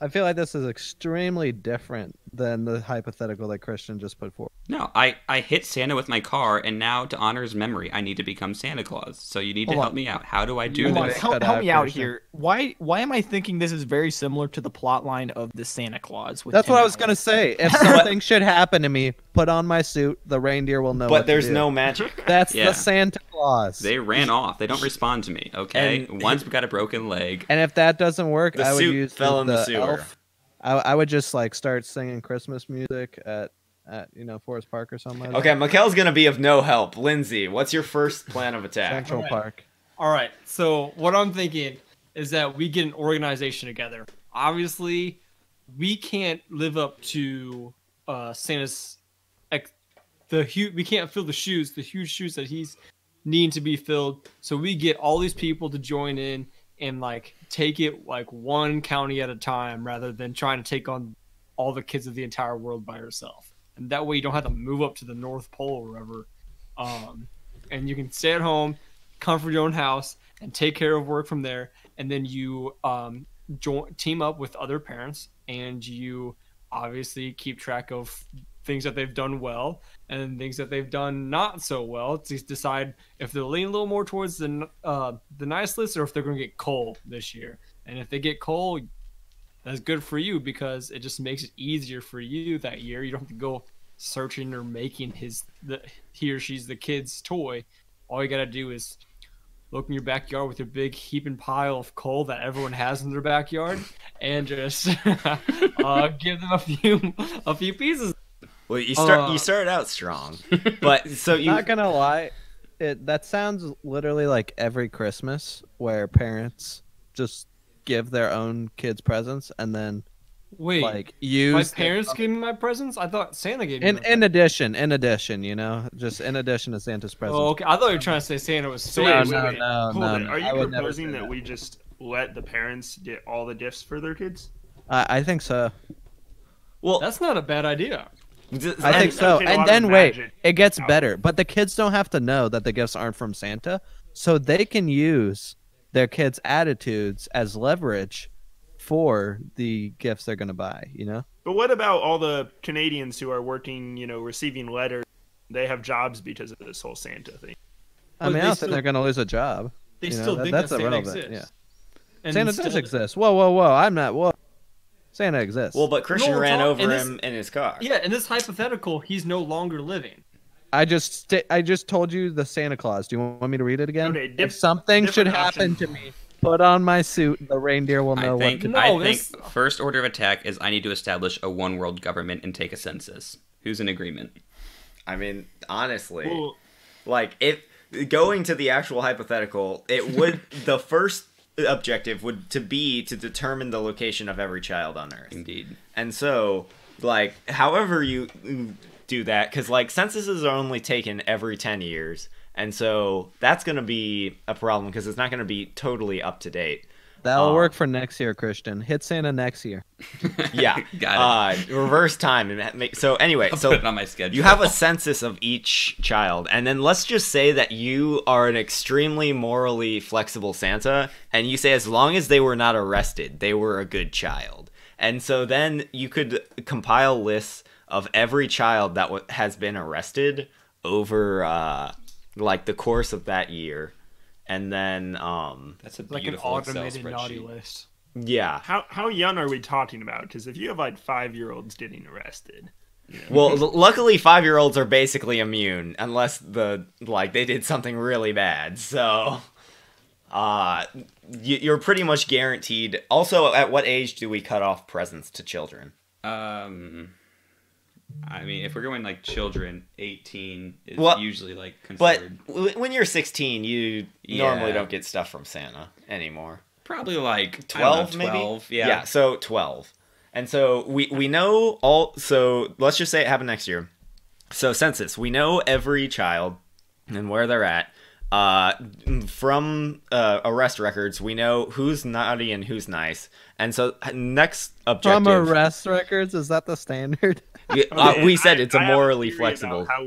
I feel like this is extremely different than the hypothetical that Christian just put forward. No, I hit Santa with my car, and now to honor his memory, I need to become Santa Claus. So you need to help me out. How do I do this? Help me out here. Why am I thinking this is very similar to the plot line of the Santa Claus? That's what I was going to say. If something should happen to me, put on my suit, the reindeer will know. But there's no magic. That's the Santa Claus. They ran off. They don't respond to me, okay? One's got a broken leg. And if that doesn't work, the I would suit use fell in the sewer. elf. I would just like start singing Christmas music at Forest Park or something like that. Okay, Mikkel's gonna be of no help. Lindsay, what's your first plan of attack? Central Park. All right. So what I'm thinking is that we get an organization together. Obviously, we can't live up to Santa's we can't fill the huge shoes that he's needing to be filled. So we get all these people to join in and like take it like one county at a time rather than trying to take on all the kids of the entire world by yourself. And that way you don't have to move up to the North Pole or wherever. And you can stay at home, comfort your own house, and take care of work from there. And then you team up with other parents, and you obviously keep track of things that they've done well and things that they've done not so well to decide if they'll lean a little more towards the nice list or if they're going to get coal this year. And if they get coal, that's good for you because it just makes it easier for you that year. You don't have to go searching or making he or she's the kid's toy. All you got to do is look in your backyard with your big heaping pile of coal that everyone has in their backyard and just give them a few pieces. Well, you started out strong, but so you Not gonna lie, that sounds literally like every Christmas where parents just give their own kids presents and then Wait, like use my parents gave me my presents? I thought Santa gave me. in addition, just in addition to Santa's presents. Oh, okay. I thought you were trying to say Santa was. So Santa. wait. no, Hold it. no, Are I you would never proposing do that that. we just let the parents get all the gifts for their kids? I think so. well, That's not a bad idea. I think so. okay, a lot And of then wait, magic it gets out better. But the kids don't have to know that the gifts aren't from Santa, so they can use their kids' attitudes as leverage for the gifts they're gonna buy. But what about all the Canadians who are working, receiving letters? They have jobs because of this whole Santa thing. I But mean, I they don't still- think they're gonna lose a job. They still think that's that Santa irrelevant. exists. Yeah, And Santa still- does exist. Whoa! I'm not. Whoa, Santa exists. well, but Christian No, ran Tom, over and this- him in his car. Yeah, in this hypothetical, he's no longer living. I just told you the Santa Claus. Do you want me to read it again? Okay, if something should different happen option. to me, put on my suit. The reindeer will know I think, what to do. No, I this- think first order of attack is I need to establish a one world government and take a census. Who's in agreement? I mean, honestly, Well, like if going to the actual hypothetical, it would the first objective would be to determine the location of every child on Earth. Indeed. And so, like, however you do that, because like censuses are only taken every 10 years, and so that's going to be a problem because it's not going to be totally up to date. That'll work for next year, Christian. Hit Santa next year. Yeah. Got it. Reverse time. So anyway, I'll so put it on my schedule. you have a census of each child, and then let's just say that you are an extremely morally flexible Santa, and you say as long as they were not arrested, they were a good child. And so then you could compile lists of every child that has been arrested over like the course of that year. And then That's a Like an beautiful Excel automated naughty spreadsheet. list. yeah. How young are we talking about? Because if you have like 5-year-olds getting arrested, you know, Well, luckily 5-year-olds are basically immune unless they did something really bad. So you're pretty much guaranteed. Also, at what age do we cut off presents to children? I mean, if we're going like children, 18 is Well, usually like But considered when you're 16, you normally don't get stuff from Santa anymore. probably like 12 maybe? 12, Yeah, so 12. And so we know all, so let's just say it happened next year. So census, we know every child and where they're at. From arrest records, we know who's naughty and who's nice. And so next objective. From arrest records, is that the standard? Okay, we said it's a I have morally theory flexible. about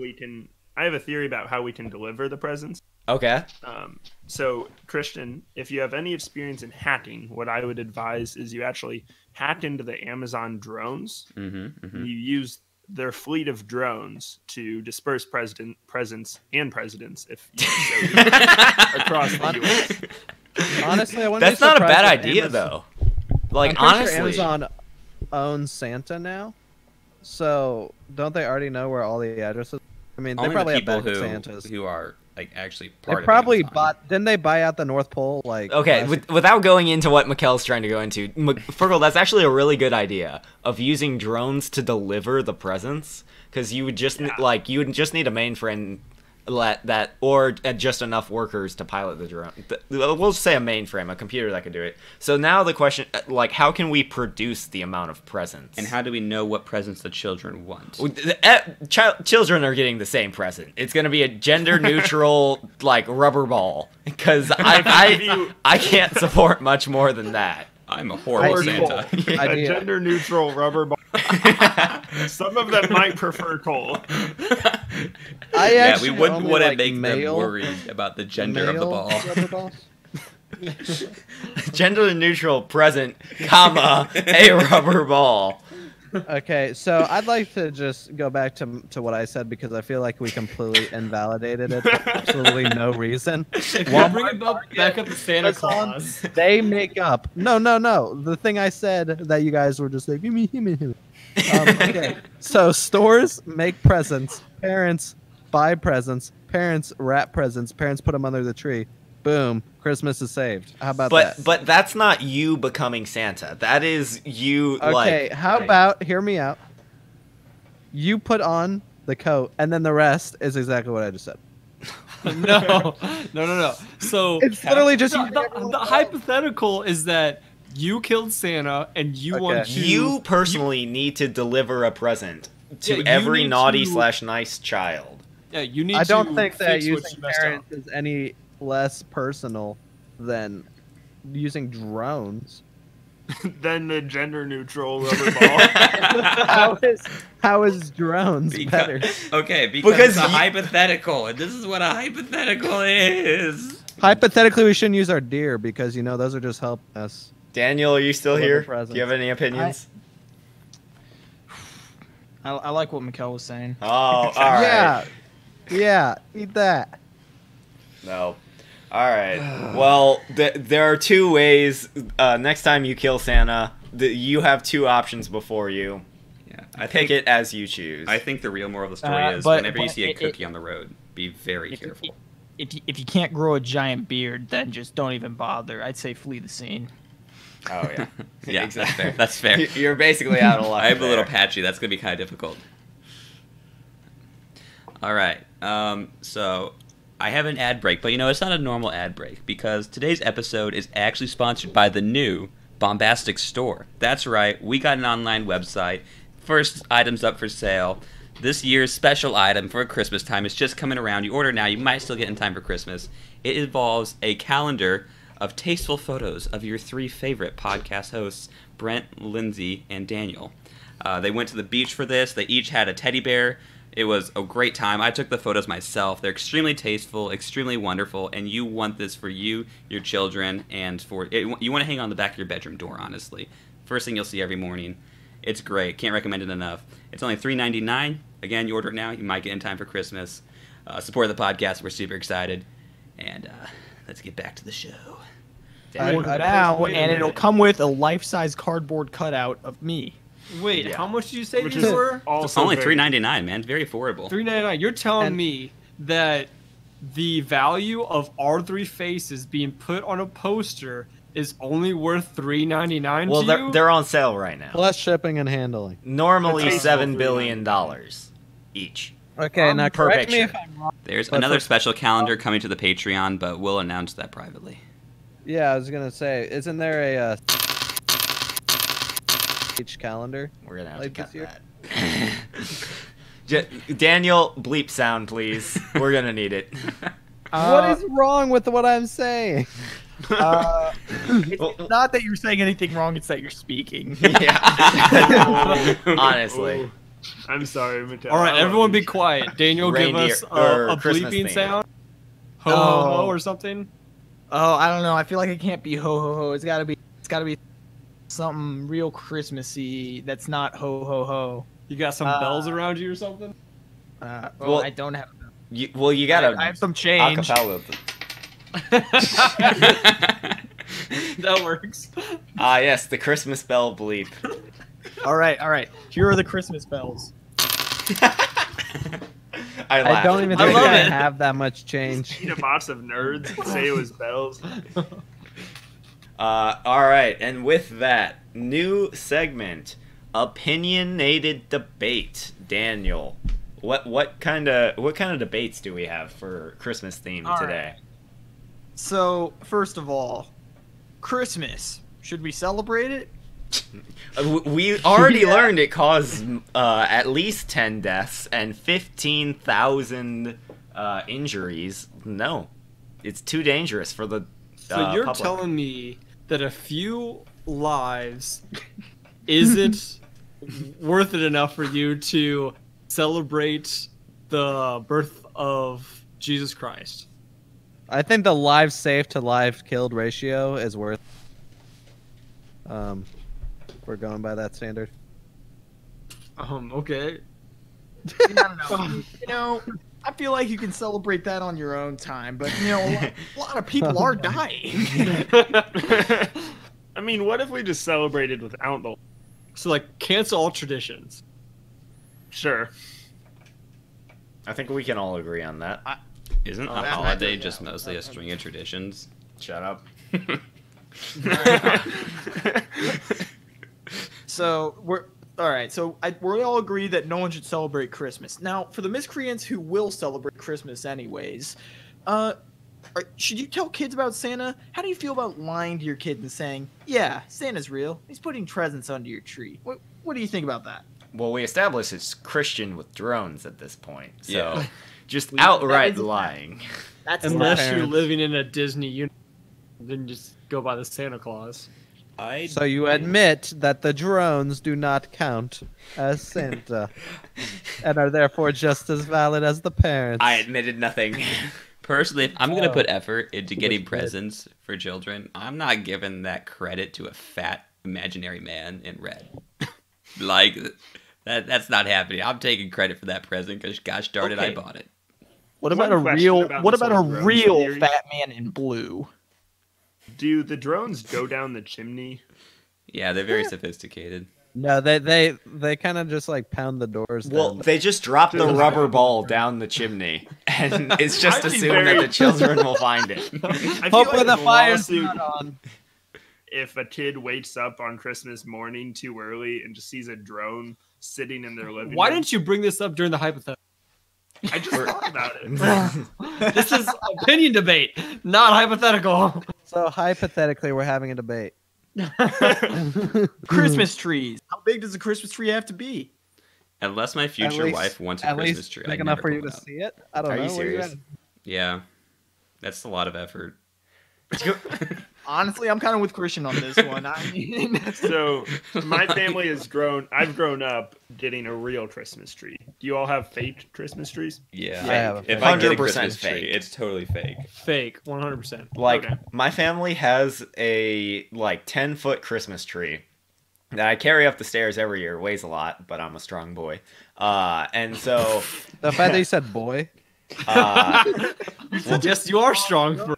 I have a theory about how we can deliver the presents. Okay. So, Christian, if you have any experience in hacking, what I would advise is you actually hack into the Amazon drones. You use their fleet of drones to disperse presents and presidents, if you so across the U.S. Honestly, I wouldn't That's be not a surprised bad if idea, Amazon- though. Like, I'm pretty honestly. sure Amazon owns Santa now, so don't they already know where all the addresses? I mean, they only probably the have people backup who Santas. who are like actually They part probably of Amazon. didn't they buy out the North Pole? Like, Okay, without going into what Mikkel's trying to go into, Fergal, that's actually a really good idea of using drones to deliver the presents, because you would just you would just need a mainframe or just enough workers to pilot the drone. We'll just say a mainframe, a computer that could do it. So now the question, like, how can we produce the amount of presents? And how do we know what presents the children want? Children are getting the same present. It's going to be a gender-neutral, like, rubber ball. Because I can't support much more than that. I'm a horrible Santa. A gender-neutral rubber ball. Some of them might prefer coal. Yeah, we wouldn't want to make them worried about the gender of the ball. Rubber balls? Gender-neutral present, comma, a rubber ball. Okay, so I'd like to just go back to what I said because I feel like we completely invalidated it for absolutely no reason. If you bring it back up to Santa Claus, They make up. No. The thing I said that you guys were just like, gimme. Okay, so stores make presents. Parents buy presents. Parents wrap presents. Parents put them under the tree. Boom. Christmas is saved. How about that? But that's not you becoming Santa. That is you, Okay, how about, hear me out. You put on the coat, and then the rest is exactly what I just said. no. So It's literally just the hypothetical is that you killed Santa and you want to. You personally need to deliver a present to you every need naughty to- / nice child. Yeah, you need. I don't to think that fix what using you messed parents up. is any less personal than using drones. Then the gender-neutral rubber ball. How is drones better? Okay, because Because it's a you- hypothetical, and this is what a hypothetical is. Hypothetically, we shouldn't use our deer because those are just helping us. Daniel, are you still Deliver here? presents. Do you have any opinions? I like what Mikkel was saying. Oh, all right. Yeah, eat that. No. All right. Well, there are two ways. Next time you kill Santa, you have two options before you. Yeah, Pick it as you choose. I think the real moral of the story is but whenever you see a it- cookie on the road, be very If, careful. if you can't grow a giant beard, then just don't even bother. I'd say flee the scene. Oh yeah. Yeah, that's fair. That's fair. You're basically out of luck. I'm a little there. patchy. That's gonna be kind of difficult. All right. So I have an ad break, but it's not a normal ad break because today's episode is actually sponsored by the new Bombastic Store. That's right, we got an online website. First items up for sale. This year's special item for Christmas time is just coming around. You order now, you might still get in time for Christmas. It involves a calendar of tasteful photos of your 3 favorite podcast hosts, Brent, Lindsay, and Daniel. They went to the beach for this. They each had a teddy bear. It was a great time. I took the photos myself. They're extremely tasteful, extremely wonderful, and you want this for you, your children, and you want to hang on the back of your bedroom door, honestly. First thing you'll see every morning. It's great. Can't recommend it enough. It's only $3.99. Again, you order it now, you might get in time for Christmas. Support the podcast. We're super excited. And let's get back to the show. Order now, and it'll come with a life-size cardboard cutout of me. Wait, how much did you say Which these is were? It's only $3.99, man. Very affordable. $3.99. You're telling me that the value of our 3 faces being put on a poster is only worth $3.99 Well, to you? they're on sale right now. Plus shipping and handling. Normally That's $7 billion each. Okay, now per correct me picture. if I'm wrong. There's But another for- special calendar coming to the Patreon, but we'll announce that privately. Yeah, I was gonna say, isn't there a each calendar? We're gonna have Like to this cut year? that. Daniel, bleep sound, please. We're gonna need it. What is wrong with what I'm saying? It's not that you're saying anything wrong, it's that you're speaking. Yeah. Honestly. I'm sorry, Mattel. All right, everyone be quiet. Daniel, give Reindeer- us or a Christmas bleeping theme. sound. Ho, ho, ho, Oh. or something. Oh, I don't know. I feel like it can't be ho ho ho. It's gotta be something real Christmassy that's not ho ho ho. You got some bells around you or something? Well, I don't have. You gotta I have some change. acapella. That works. Ah, yes, the Christmas bell bleep. All right. Here are the Christmas bells. I I laughed. don't even I think love I it. have that much change. Eat a box of nerds and say it was bells. All right, and with that, new segment, opinionated debate. Daniel, what kind of debates do we have for Christmas theme All today? So first of all, Christmas. Should we celebrate it? We already learned it caused at least 10 deaths and 15,000 injuries. No, it's too dangerous for the So you're public. telling me that a few lives isn't worth it enough for you to celebrate the birth of Jesus Christ? I think the lives saved to lives killed ratio is worth. If we're going by that standard. Okay. I don't know. I feel like you can celebrate that on your own time, but a lot of people are dying. I mean, what if we just celebrated without the? So like cancel all traditions. Sure. I think we can all agree on that. Isn't a that- holiday just mostly a string of traditions? Shut up. So we're all right. So we all agree that no one should celebrate Christmas. Now, for the miscreants who will celebrate Christmas anyways, should you tell kids about Santa? How do you feel about lying to your kids and saying, "Yeah, Santa's real. He's putting presents under your tree"? What do you think about that? Well, we established it's Christian with drones at this point, so Yeah. just That outright is- lying. That's Unless not- you're parents. living in a Disney universe, then just go by the Santa Claus. So you admit that the drones do not count as Santa, and are therefore just as valid as the parents. I admitted nothing. Personally, if I'm going to Oh. put effort into getting Which did. presents for children, I'm not giving that credit to a fat imaginary man in red. Like, that's not happening. I'm taking credit for that present because, gosh darn it, I Okay. bought it. What One about a question real? about What this about a whole drone real theory. fat man in blue? Do the drones go down the chimney? Yeah, they're very sophisticated. No, they kind of just like pound the doors Well, down. they just drop the rubber ball down the chimney, and it's just I'd be assumed that very- the children will find it. I feel Hopefully like the a fire's lawsuit not on. if a kid wakes up on Christmas morning too early and just sees a drone sitting in their living Why room. didn't you bring this up during the hypothetical? I just thought about it. This is opinion debate, not hypothetical. So hypothetically, we're having a debate. Christmas trees. How big does a Christmas tree have to be? Unless my future wife wants a At Christmas least tree, big I'd enough never for you pull to it out. see it. I don't Are know. you What do serious? got? Yeah, that's a lot of effort. Honestly, I'm kind of with Christian on this one. I mean, So my family has grown. I've grown up getting a real Christmas tree. Do you all have fake Christmas trees? Yeah, I have a if I get a 100% Christmas tree, fake. it's totally fake. Fake, 100%. Like Okay. my family has a like 10-foot Christmas tree that I carry up the stairs every year. Weighs a lot, but I'm a strong boy. And so The fact that you said boy. Yes, you are strong for.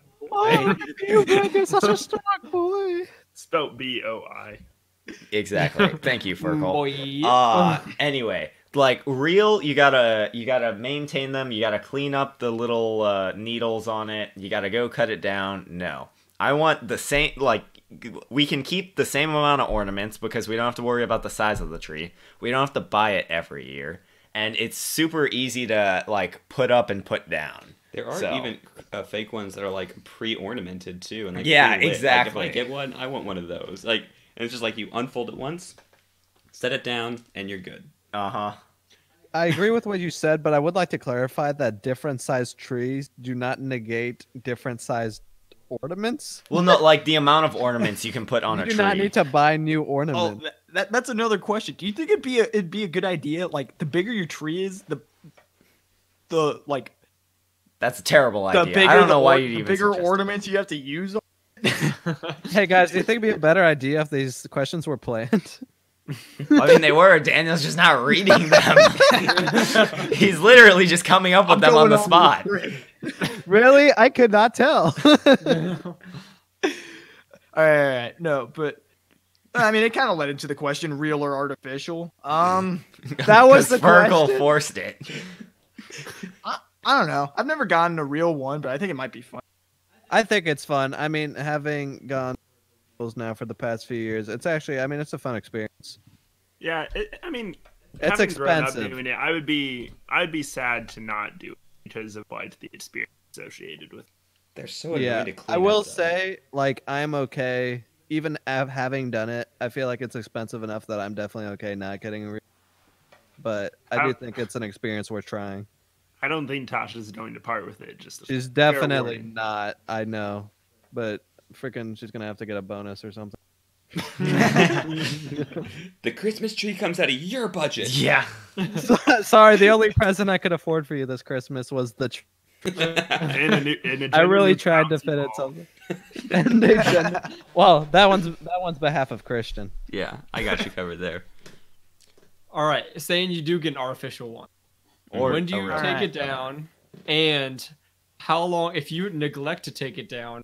You are such a strong boy. Spelt BOI. exactly. Thank you, Furkle. Boy. Anyway, like real, you gotta maintain them. You gotta clean up the little needles on it. You gotta go cut it down. No, I want the same. Like we can keep the same amount of ornaments because we don't have to worry about the size of the tree. We don't have to buy it every year, and it's super easy to like put up and put down. There are So- even fake ones that are like pre-ornamented too, and like Yeah, pre-lit. exactly. Like, if I get one, I want one of those. Like, and it's just like you unfold it once, set it down, and you're good. Uh-huh. I agree with what you said, but I would like to clarify that different sized trees do not negate different sized ornaments. Well, no, like the amount of ornaments you can put on You a do tree. not need to buy new oh, ornaments. that's another question. Do you think it'd be a good idea? Like, the bigger your tree is, the like That's a terrible the idea. bigger I don't know the why or- you'd the even bigger suggest it. ornaments you have to use. Hey guys, do you think it'd be a better idea if these questions were planned? I mean, they were. Daniel's just not reading them. He's literally just coming up with them on the spot. Really? I could not tell. All right. No, but I mean, it kind of led into the question: real or artificial? That was the Fergal question. forced it. I don't know. I've never gotten a real one, but I think it might be fun. I think it's fun. I mean, having gone now for the past few years, it's actually, I mean, it's a fun experience. Yeah, I mean, It's having grown up expensive. doing it, I'd be sad to not do it because of like the experience associated with it. They're so annoying Yeah, to clean I will up, though. say, like, I'm okay. Even having done it, I feel like it's expensive enough that I'm definitely okay not getting a re- But I do think it's an experience worth trying. I don't think Tasha's going to part with it. Just She's fair definitely warning. not. I know, but freaking, she's gonna have to get a bonus or something. The Christmas tree comes out of your budget. Yeah. Sorry, the only present I could afford for you this Christmas was the. And I really genuine tried to bouncy fit it ball. something. And well, that one's behalf of Christian. Yeah, I got you covered there. All right, saying you do get an artificial one. Or When do you a real- take it down? And how long, if you neglect to take it down,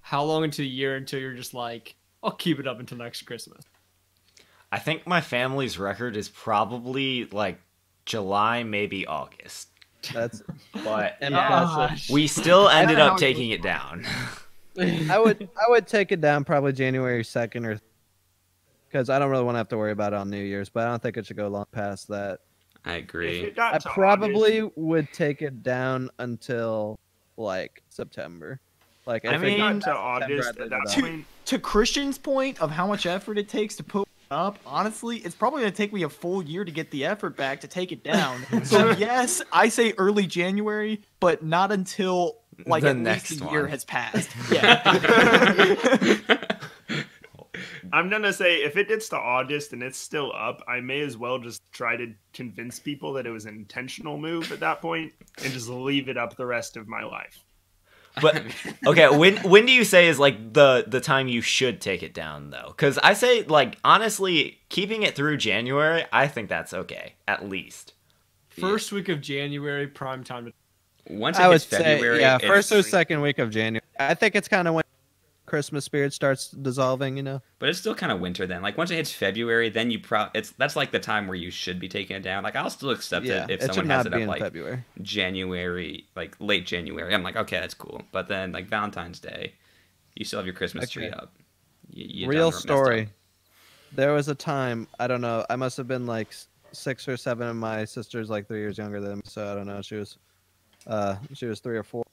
how long into the year until you're just like, I'll keep it up until next Christmas? I think my family's record is probably like July, maybe August. That's But impressive. we still ended don't know up how it taking it down. I would take it down probably January 2nd or because I don't really want to have to worry about it on New Year's, but I don't think it should go long past that. I If agree. it got I to probably would take it down until like September. Like if I August, mean, if it got got to August, I'd at leave that it To, point, to Christian's point of how much effort it takes to put it up, honestly, it's probably going to take me a full year to get the effort back to take it down. So yes, I say early January, but not until like The at next least a year one. has passed. Yeah. I'm gonna say if it gets to August and it's still up, I may as well just try to convince people that it was an intentional move at that point and just leave it up the rest of my life. But okay, when do you say is like the time you should take it down though? Because I say like honestly, keeping it through January, I think that's okay at least. First week of January, prime time to. Once it I would hits say February, yeah, it's- first or second week of January. I think it's kind of when Christmas spirit starts dissolving, you know. But it's still kind of winter then. Like once it hits February, then that's like the time where you should be taking it down. Like I'll still accept Yeah, it if it should someone has not it be up in like February. January, like late January. I'm like, okay, that's cool. But then like Valentine's Day, you still have your Christmas tree Okay. up. You Real done messed story. up. There was a time, I don't know, I must have been like 6 or 7 of my sisters like 3 years younger than me, so I don't know. She was 3 or 4.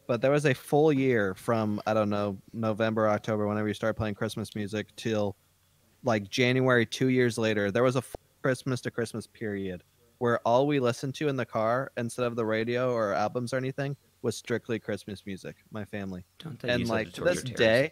But there was a full year from, I don't know, November, October, whenever you start playing Christmas music, till like January 2 years later. There was a full Christmas to Christmas period where all we listened to in the car, instead of the radio or albums or anything, was strictly Christmas music. My family. Don't they And use like that to to this torture day,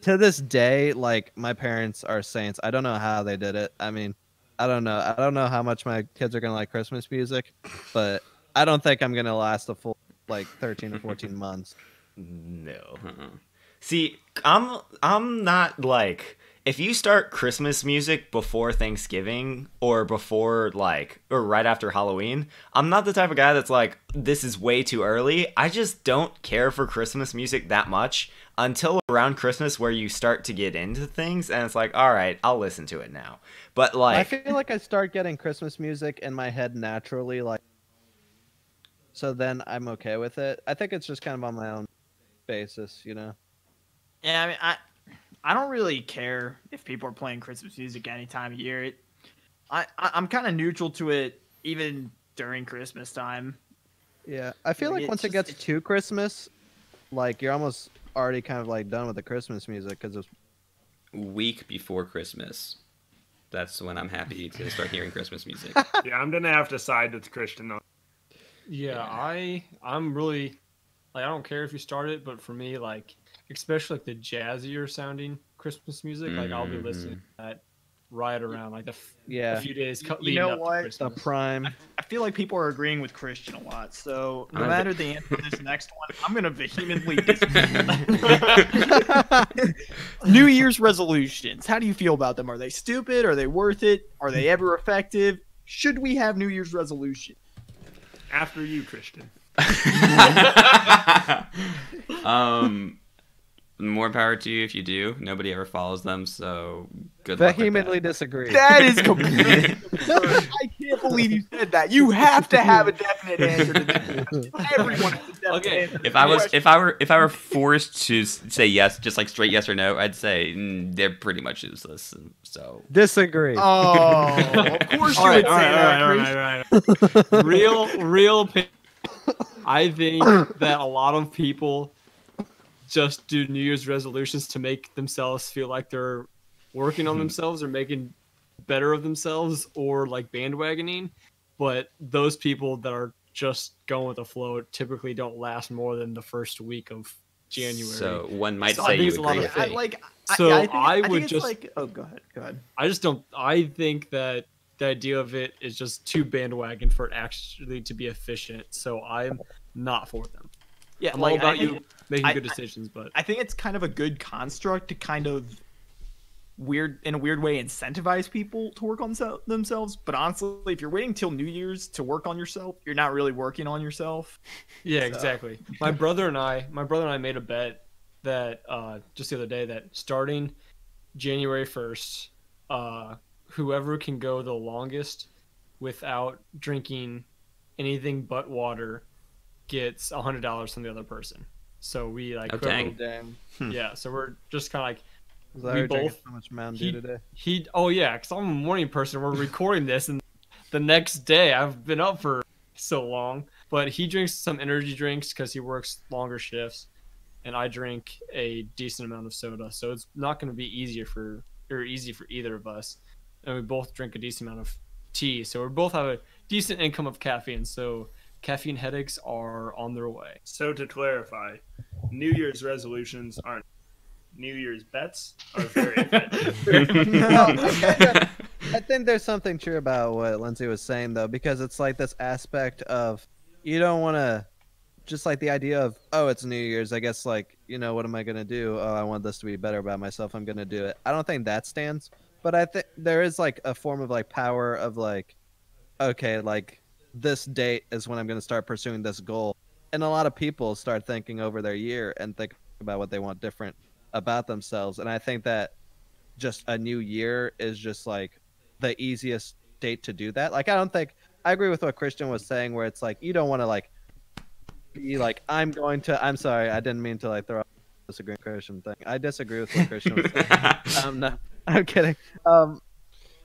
terrorists? like my parents are saints. I don't know how they did it. I mean, I don't know. I don't know how much my kids are gonna like Christmas music, but I don't think I'm gonna last a full like 13 or 14 months. No. Uh-uh. See, I'm not like, if you start Christmas music before Thanksgiving or before or right after Halloween, I'm not the type of guy that's like, this is way too early. I just don't care for Christmas music that much until around Christmas, where you start to get into things and it's like, all right, I'll listen to it now. But I feel like I start getting Christmas music in my head naturally, like, so then I'm okay with it. I think it's just kind of on my own basis, you know. Yeah, I mean, I don't really care if people are playing Christmas music any time of year. I'm kind of neutral to it, even during Christmas time. Yeah, I feel like It's once it just- gets to Christmas, like you're almost already kind of like done with the Christmas music because it's Week before Christmas. That's when I'm happy to start hearing Christmas music. Yeah, I'm gonna have to side with Christian though. Yeah, I'm really like, I don't care if you start it, but for me, like, especially like the jazzier sounding Christmas music, like I'll be listening to that right around like a few days leading know up what? to the Christmas. prime. I feel like people are agreeing with Christian a lot. So no I'm matter the answer to this next one, I'm gonna vehemently disagree. New Year's resolutions. How do you feel about them? Are they stupid? Are they worth it? Are they ever effective? Should we have New Year's resolution? After you, Christian. More power to you if you do. Nobody ever follows them, so good luck with Vehemently that. disagree. That is completely absurd. I can't believe you said that. You have to have a definite answer to this. Everyone has a definite Okay. answer. If I were forced to say yes, just like straight yes or no, I'd say they're pretty much useless. So Disagree. Oh, of course you would say that, Chris. Real opinion. I think that a lot of people just do New Year's resolutions to make themselves feel like they're working on themselves or making better of themselves, or like bandwagoning. But those people that are just going with the flow typically don't last more than the first week of January. So one might So I say think you it's a lot agree of with fake. me. So I would it's just- like, oh, go ahead. I just don't. I think that the idea of it is just too bandwagon for it actually to be efficient. So I'm not for them. Yeah, I'm all about I you think- making good decisions, but I think it's kind of a good construct to kind of in a weird way incentivize people to work on themselves. But honestly, if you're waiting till New Year's to work on yourself, you're not really working on yourself. yeah, So- exactly. My brother and I made a bet that just the other day that starting January 1st, whoever can go the longest without drinking anything but water gets $100 from the other person. So we like Oh, dang. Damn. yeah. So we're just kind of like Was We I drinking both- so much Mountain Dew today? oh yeah, because I'm a morning person. We're recording this, and the next day I've been up for so long. But he drinks some energy drinks because he works longer shifts, and I drink a decent amount of soda. So it's not going to be easy for either of us. And we both drink a decent amount of tea, so we both have a decent income of caffeine. So caffeine headaches are on their way. So to clarify, New Year's resolutions aren't. New Year's bets are very effective. No, I think there's something true about what Lindsay was saying though, because it's like this aspect of you don't want to just like the idea of, oh, it's New Year's, I guess, like, you know, what am I gonna do? Oh, I want this to be better about myself, I'm gonna do it. I don't think that stands, but I think there is like a form of like power of like, okay, like this date is when I'm gonna start pursuing this goal, and a lot of people start thinking over their year and think about what they want different about themselves. And I think that just a new year is just like the easiest date to do that. Like, I agree with what Christian was saying, where it's like you don't want to like be like, I'm sorry, I didn't mean to like throw out the disagreeing Christian thing. I disagree with what Christian was saying. No, I'm kidding. But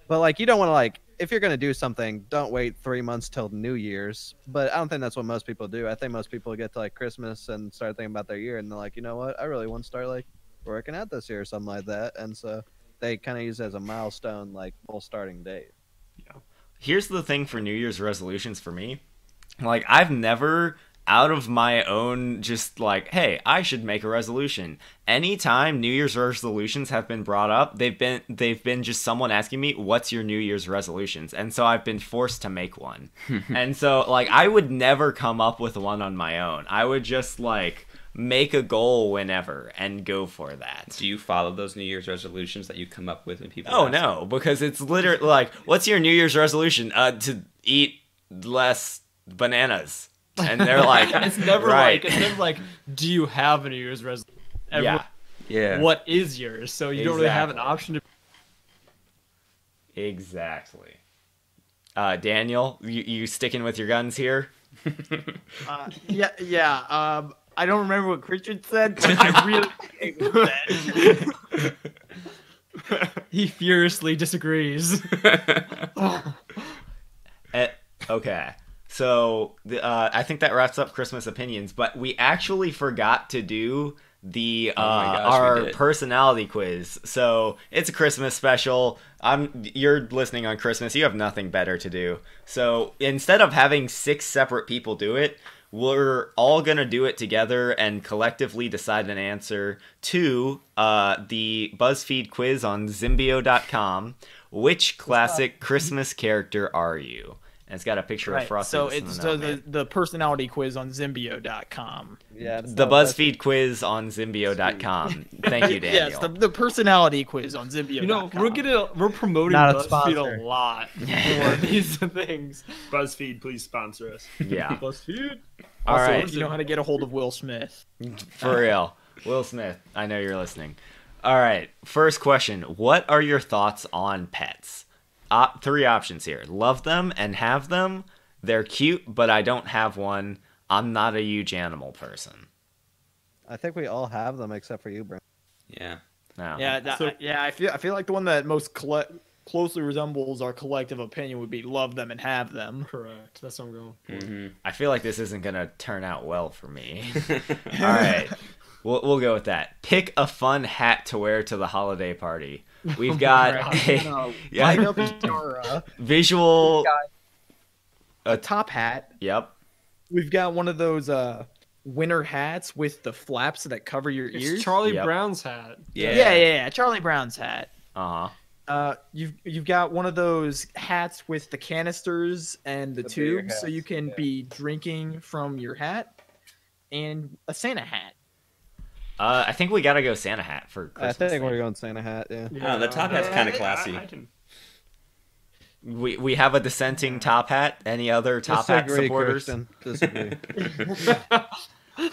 like you don't want to like if you're gonna do something, don't wait 3 months till New Year's. But I don't think that's what most people do. I think most people get to like Christmas and start thinking about their year, and they're like, you know what, I really want to start like working out this year or something like that. And so they kind of use it as a milestone, like full starting date. Here's the thing for New Year's resolutions for me. Like, I've never, out of my own, just like, hey, I should make a resolution. Anytime New Year's resolutions have been brought up, they've been just someone asking me, what's your New Year's resolutions? And so I've been forced to make one. And so, like, I would never come up with one on my own. I would just, like, make a goal whenever and go for that. Do you follow those New Year's resolutions that you come up with when people Oh, ask? no, because it's literally like, what's your New Year's resolution? To eat less bananas. And they're like, It's never right. like, do you have a New Year's resolution? Yeah. What is yours? So you don't really have an option to. Exactly. Daniel, you sticking with your guns here? Yeah. I don't remember what Christian said, but I really hate that. He furiously disagrees. Okay. So I think that wraps up Christmas opinions, but we actually forgot to do the Oh my gosh, we our did. personality quiz. So it's a Christmas special. You're listening on Christmas. You have nothing better to do. So instead of having 6 separate people do it, we're all going to do it together and collectively decide an answer to the BuzzFeed quiz on Zimbio.com. Which classic Christmas character are you? And it's got a picture of Frosty. So the it's Snowman. the personality quiz on Zimbio.com. Yeah, it's The not- BuzzFeed quiz on Zimbio.com. Thank you, Daniel. Yes, the personality quiz on Zimbio.com. You know, we're promoting Not a BuzzFeed sponsor. a lot for these things. BuzzFeed, please sponsor us. Yeah. BuzzFeed. All Also, right. you know how to get a hold of Will Smith. For real. Will Smith, I know you're listening. All right. First question. What are your thoughts on pets? 3 options here. Love them and have them. They're cute, but I don't have one. I'm not a huge animal person. I think we all have them except for you, bro. Yeah. No. I feel like the one that most closely resembles our collective opinion would be love them and have them. Correct. That's what I'm going for. Mm-hmm. I feel like this isn't going to turn out well for me. All right. We'll go with that. Pick a fun hat to wear to the holiday party. We've got a visual A top hat. Yep. We've got one of those winter hats with the flaps that cover your ears. It's Charlie Yep. Brown's hat. Yeah. Charlie Brown's hat. Uh-huh. You've got one of those hats with the canisters and the The beer tubes, so you hats, can yeah. be drinking from your hat, and a Santa hat. I think we gotta go Santa hat for I Christmas. think we're going Santa hat. Yeah. Oh, the top hat's kind of classy. I can... We have a dissenting top hat. Any other top hat Disagree, supporters? Christian. Disagree.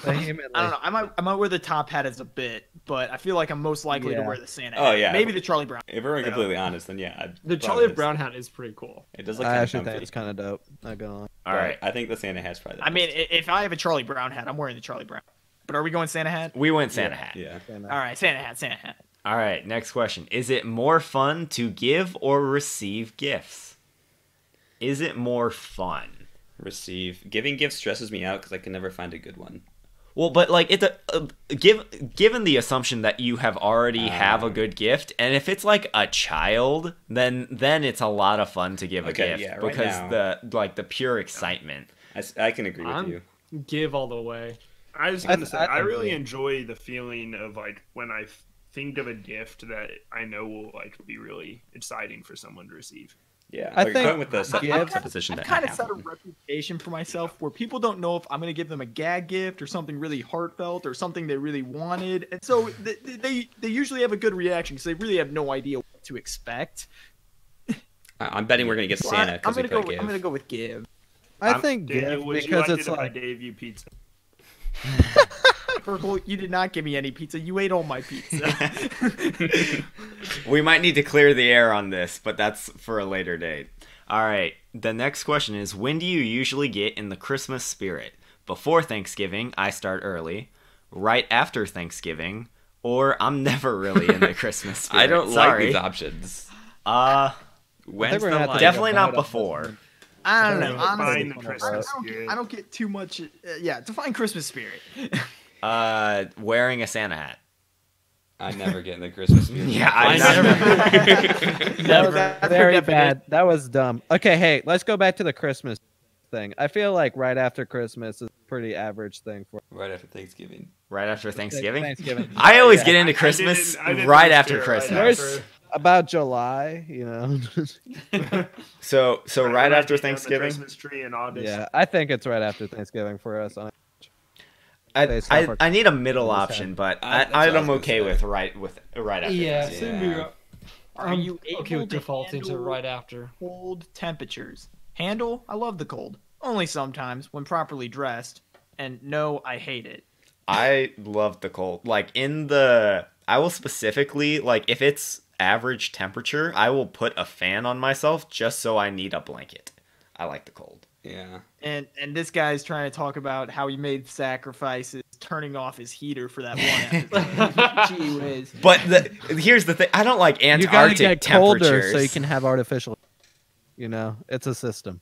Vehemently. I don't know. I might wear the top hat as a bit, but I feel like I'm most likely to Yeah. wear the Santa Oh, hat. yeah. Maybe the Charlie Brown. If we're completely honest, then yeah. The Charlie Brown hat is pretty cool. It does look I kind of actually comfy. think it's kind of dope. Not gonna lie. All right. I think the Santa hat's probably the I mean, best. if I have a Charlie Brown hat, I'm wearing the Charlie Brown. But are we going Santa hat? We went Santa hat. Yeah. Santa. All right, Santa hat. All right. Next question. Is it more fun to give or receive gifts? Is it more fun? Receive. Giving gifts stresses me out because I can never find a good one. Well, but like given the assumption that you have already have a good gift, and if it's like a child, then it's a lot of fun to give a Okay, gift yeah, right because now. the pure excitement. I can agree with you. Give all the way. I was gonna say, I think really we- enjoy the feeling of like when I think of a gift that I know will like be really exciting for someone to receive. Yeah. I Like, think going with the gifts- supposition I've that kind I of set a reputation for myself where people don't know if I'm going to give them a gag gift or something really heartfelt or something they really wanted, and so they usually have a good reaction because they really have no idea what to expect. I'm betting we're gonna get So Santa I'm because we gonna put go. give. I'm gonna go with give. I think Daniel, gift would you because like it's it if I like gave you pizza? Purple, you did not give me any pizza. You ate all my pizza. We might need to clear the air on this, but that's for a later date. All right. The next question is, when do you usually get in the Christmas spirit? Before Thanksgiving, I start early. Right after Thanksgiving, or I'm never really in the Christmas spirit. I don't like Sorry. these options. When's we're the gonna have to light? Definitely a not vote on before. this one. I don't know. Define Honestly, the I Christmas don't, spirit. I don't get too much. Yeah, define Christmas spirit. Wearing a Santa hat. I never get in the Christmas spirit. Yeah, I That was That's very her definition. bad. That was dumb. Okay, hey, let's go back to the Christmas thing. I feel like right after Christmas is a pretty average thing for Right after Thanksgiving. Right after Thanksgiving. Thanksgiving. I always Yeah. get into I Christmas didn't right think after spirit Christmas. after. About July, you know. So right When I after take down the Thanksgiving. Christmas tree in August. Yeah, I think it's right after Thanksgiving for us. Based off I our- need a middle Christmas option, but that's what I was I'm gonna okay say. with right after. Yeah, Thanksgiving. same Yeah. here. Are I'm you okay able with to defaulting to handle right after? cold temperatures? Handle? I love the cold. Only sometimes when properly dressed. And no, I hate it. I love the cold. I will specifically, like, if it's average temperature, I will put a fan on myself just so I need a blanket. I like the cold. Yeah. And this guy's trying to talk about how he made sacrifices, turning off his heater for that one episode. Gee whiz. But here's the thing: I don't like You gotta Antarctic get colder temperatures. so you can have artificial. You know, it's a system.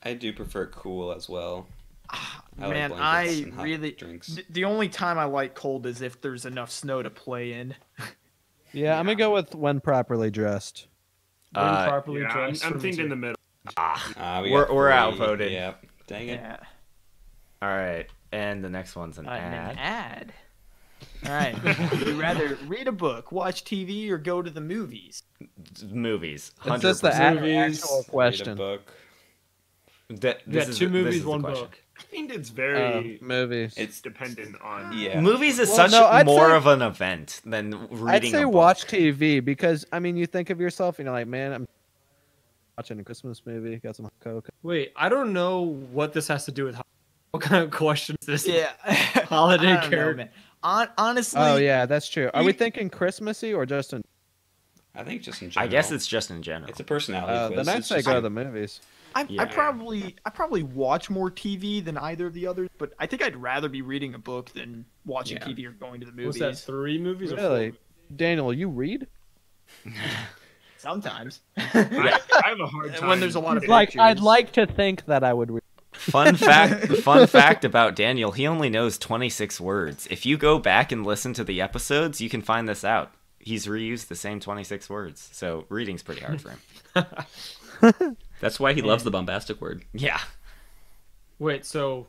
I do prefer cool as well. I like Man, blankets I and hot really. drinks. The only time I like cold is if there's enough snow to play in. Yeah, I'm gonna go with when properly dressed. When Uh, properly Yeah, dressed. I'm for me thinking too. the middle. We're got three. outvoted. Yep. Dang it. Yeah. All right, and the next one's an An ad. ad. All right. Would you rather read a book, watch TV, or go to the movies? Movies. It's just the 100%. Movies. actual Read a question. book. This Yeah, is two the- this movies, is the one question. book. I think it's very Movies. It's dependent on. yeah. Movies is Well, such no, I'd more say- of an event than reading I'd say a book. watch TV because I mean you think of yourself and you're like, man, I'm watching a Christmas movie, got some Coke. Wait, I don't know what this has to do with. What kind of question is this? Yeah. Holiday I don't know, character. man. Honestly. Oh yeah, that's true. Are we you- thinking Christmassy or just in? I think just in I general. guess it's just in general. It's a personality quiz. Then I'd It's say just go to like- the movies. I Yeah. probably watch more TV than either of the others, but I think I'd rather be reading a book than watching Yeah. TV or going to the What's movies. that? 3 movies? Or Really, 4? Daniel, you read? Sometimes. I have a hard time. When there's a lot of picking- Like, I'd pictures. like to think that I would read. Fun fact about Daniel, he only knows 26 words. If you go back and listen to the episodes, you can find this out. He's reused the same 26 words. So reading's pretty hard for him. That's why he loves the bombastic word. Yeah. Wait, so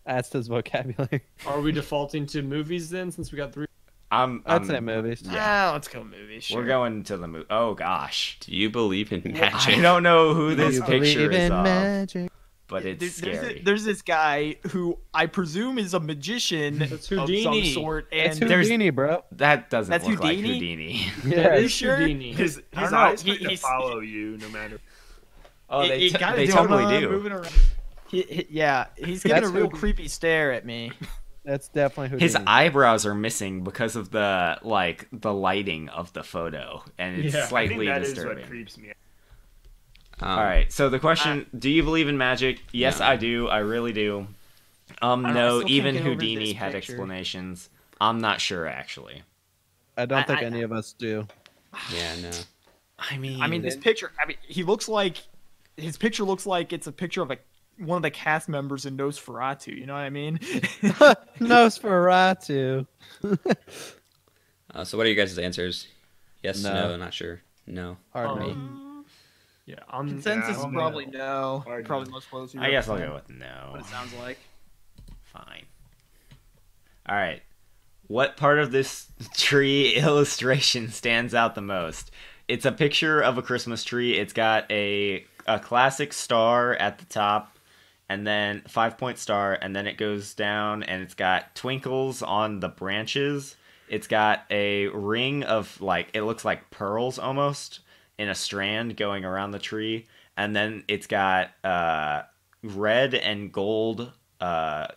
Adds to his vocabulary. are we defaulting to movies then? Since we got 3. I'd say movies. Yeah, let's go movies. Sure. We're going to the movie. Oh gosh. Do you believe in magic? I don't know who this You picture believe is in of, magic? but it's scary. There's this guy who I presume is a magician That's of some Houdini. sort, It's and there's- Houdini, bro. That doesn't That's look like Houdini? Houdini. Yeah. That is sure? Houdini. His I don't know, eyes kind of he's- follow you no matter. Oh, they kinda they do. totally do. Moving around. Yeah, he's giving That's a real Houdini. creepy stare at me. That's definitely Houdini. His eyebrows are missing because of the lighting of the photo, and it's Yeah. I think I think slightly that is disturbing. what creeps me out. All right. So the question: do you believe in magic? Yes, No. I do. I really do. don't know, I No. still can't Even get over Houdini this had picture. explanations. I'm not sure actually. I don't think I- any of us do. Yeah, no. I mean, I mean, this picture. I mean, his picture looks like it's a picture of one of the cast members in Nosferatu. You know what I mean? Nosferatu. So what are you guys' answers? Yes, No. no, not sure. No. Hard me. Yeah, I'm Consensus I is don't probably know. no. Hard Probably most closely. I guess I'll represent go with no. what it sounds like. Fine. All right. What part of this tree illustration stands out the most? It's a picture of a Christmas tree. It's got a classic star at the top, and then 5-point star, and then it goes down, and it's got twinkles on the branches. It's got a ring of it looks like pearls almost in a strand going around the tree, and then it's got red and gold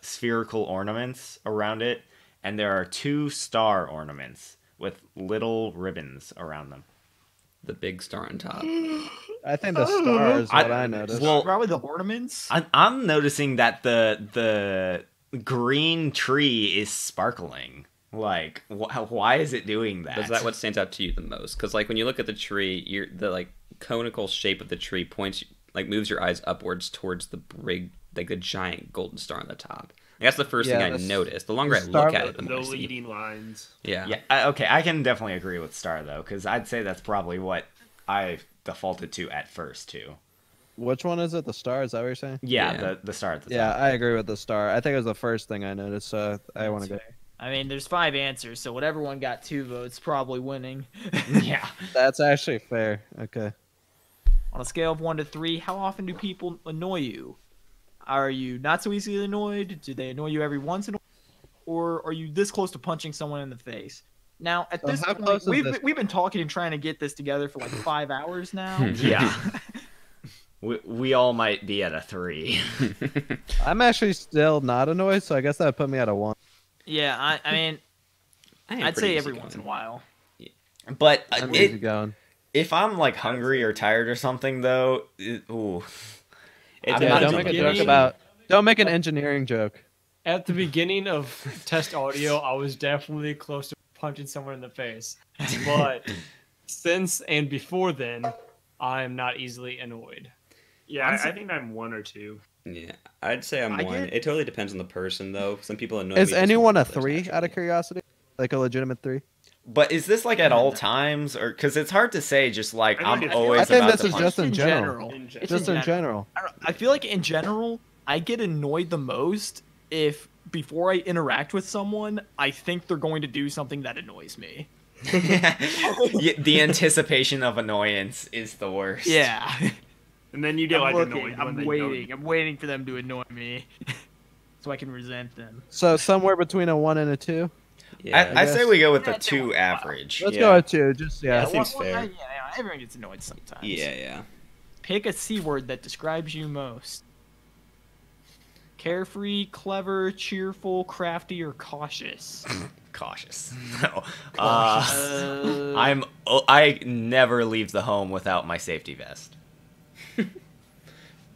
spherical ornaments around it, and there are 2 star ornaments with little ribbons around them. The big star on top. I think the star is what I noticed. Well, Probably the ornaments. I'm noticing that the green tree is sparkling. Why is it doing that? Is that what stands out to you the most? Because when you look at the tree, conical shape of the tree points, like moves your eyes upwards towards the big, like the giant golden star on the top. That's the first thing I noticed. The longer I look at it, the The more I see. leading lines. Yeah. Yeah. Okay, I can definitely agree with star though, because I'd say that's probably what I defaulted to at first too. Which one is it? The star? Is that what you're saying? Yeah, Yeah. the star at the Yeah, top. I agree with the star. I think it was the first thing I noticed, so I want to go. I mean, there's 5 answers, so whatever one got 2 votes, probably winning. Yeah. That's actually fair. Okay. On a scale of 1 to 3, how often do people annoy you? Are you not so easily annoyed? Do they annoy you every once in a while? Or are you this close to punching someone in the face? Now, at this how point, close is this? we've been talking and trying to get this together for like 5 hours now. Yeah. We all might be at a 3. I'm actually still not annoyed, so I guess that would put me at a 1. Yeah, I mean, I am I'd pretty say easy every going. once in a while. But I'm easy going. if I'm like hungry or tired or something though, ooh. It Yeah, depends don't on make the a joke person. about. Don't make an engineering joke. At the beginning of test audio, I was definitely close to punching someone in the face. But since and before then, I'm not easily annoyed. Yeah, I think I'm 1 or 2. Yeah, I'd say I'm I one. get- It totally depends on the person, though. Some people annoy me. Is just anyone more a than others, 3 out of naturally. curiosity? Like a legitimate 3? But is this like at all times, or because it's hard to say? Just like I I'm think always I think about this to is punch. just in general. It's Just in general. I don't know, I feel like in general, I get annoyed the most if before I interact with someone, I think they're going to do something that annoys me. Yeah, the anticipation of annoyance is the worst. Yeah. And then you get like annoyed when I'm they waiting. don't. I'm waiting for them to annoy me, so I can resent them. So somewhere between a 1 and a 2. Yeah, I say guess. we go with Yeah, the 2 average. Let's Yeah. go with 2. Just Yeah, yeah. that seems fair. Yeah, everyone gets annoyed sometimes. yeah. Pick a C word that describes you most. Carefree, clever, cheerful, crafty, or cautious. Cautious. No. Uh, I never leave the home without my safety vest.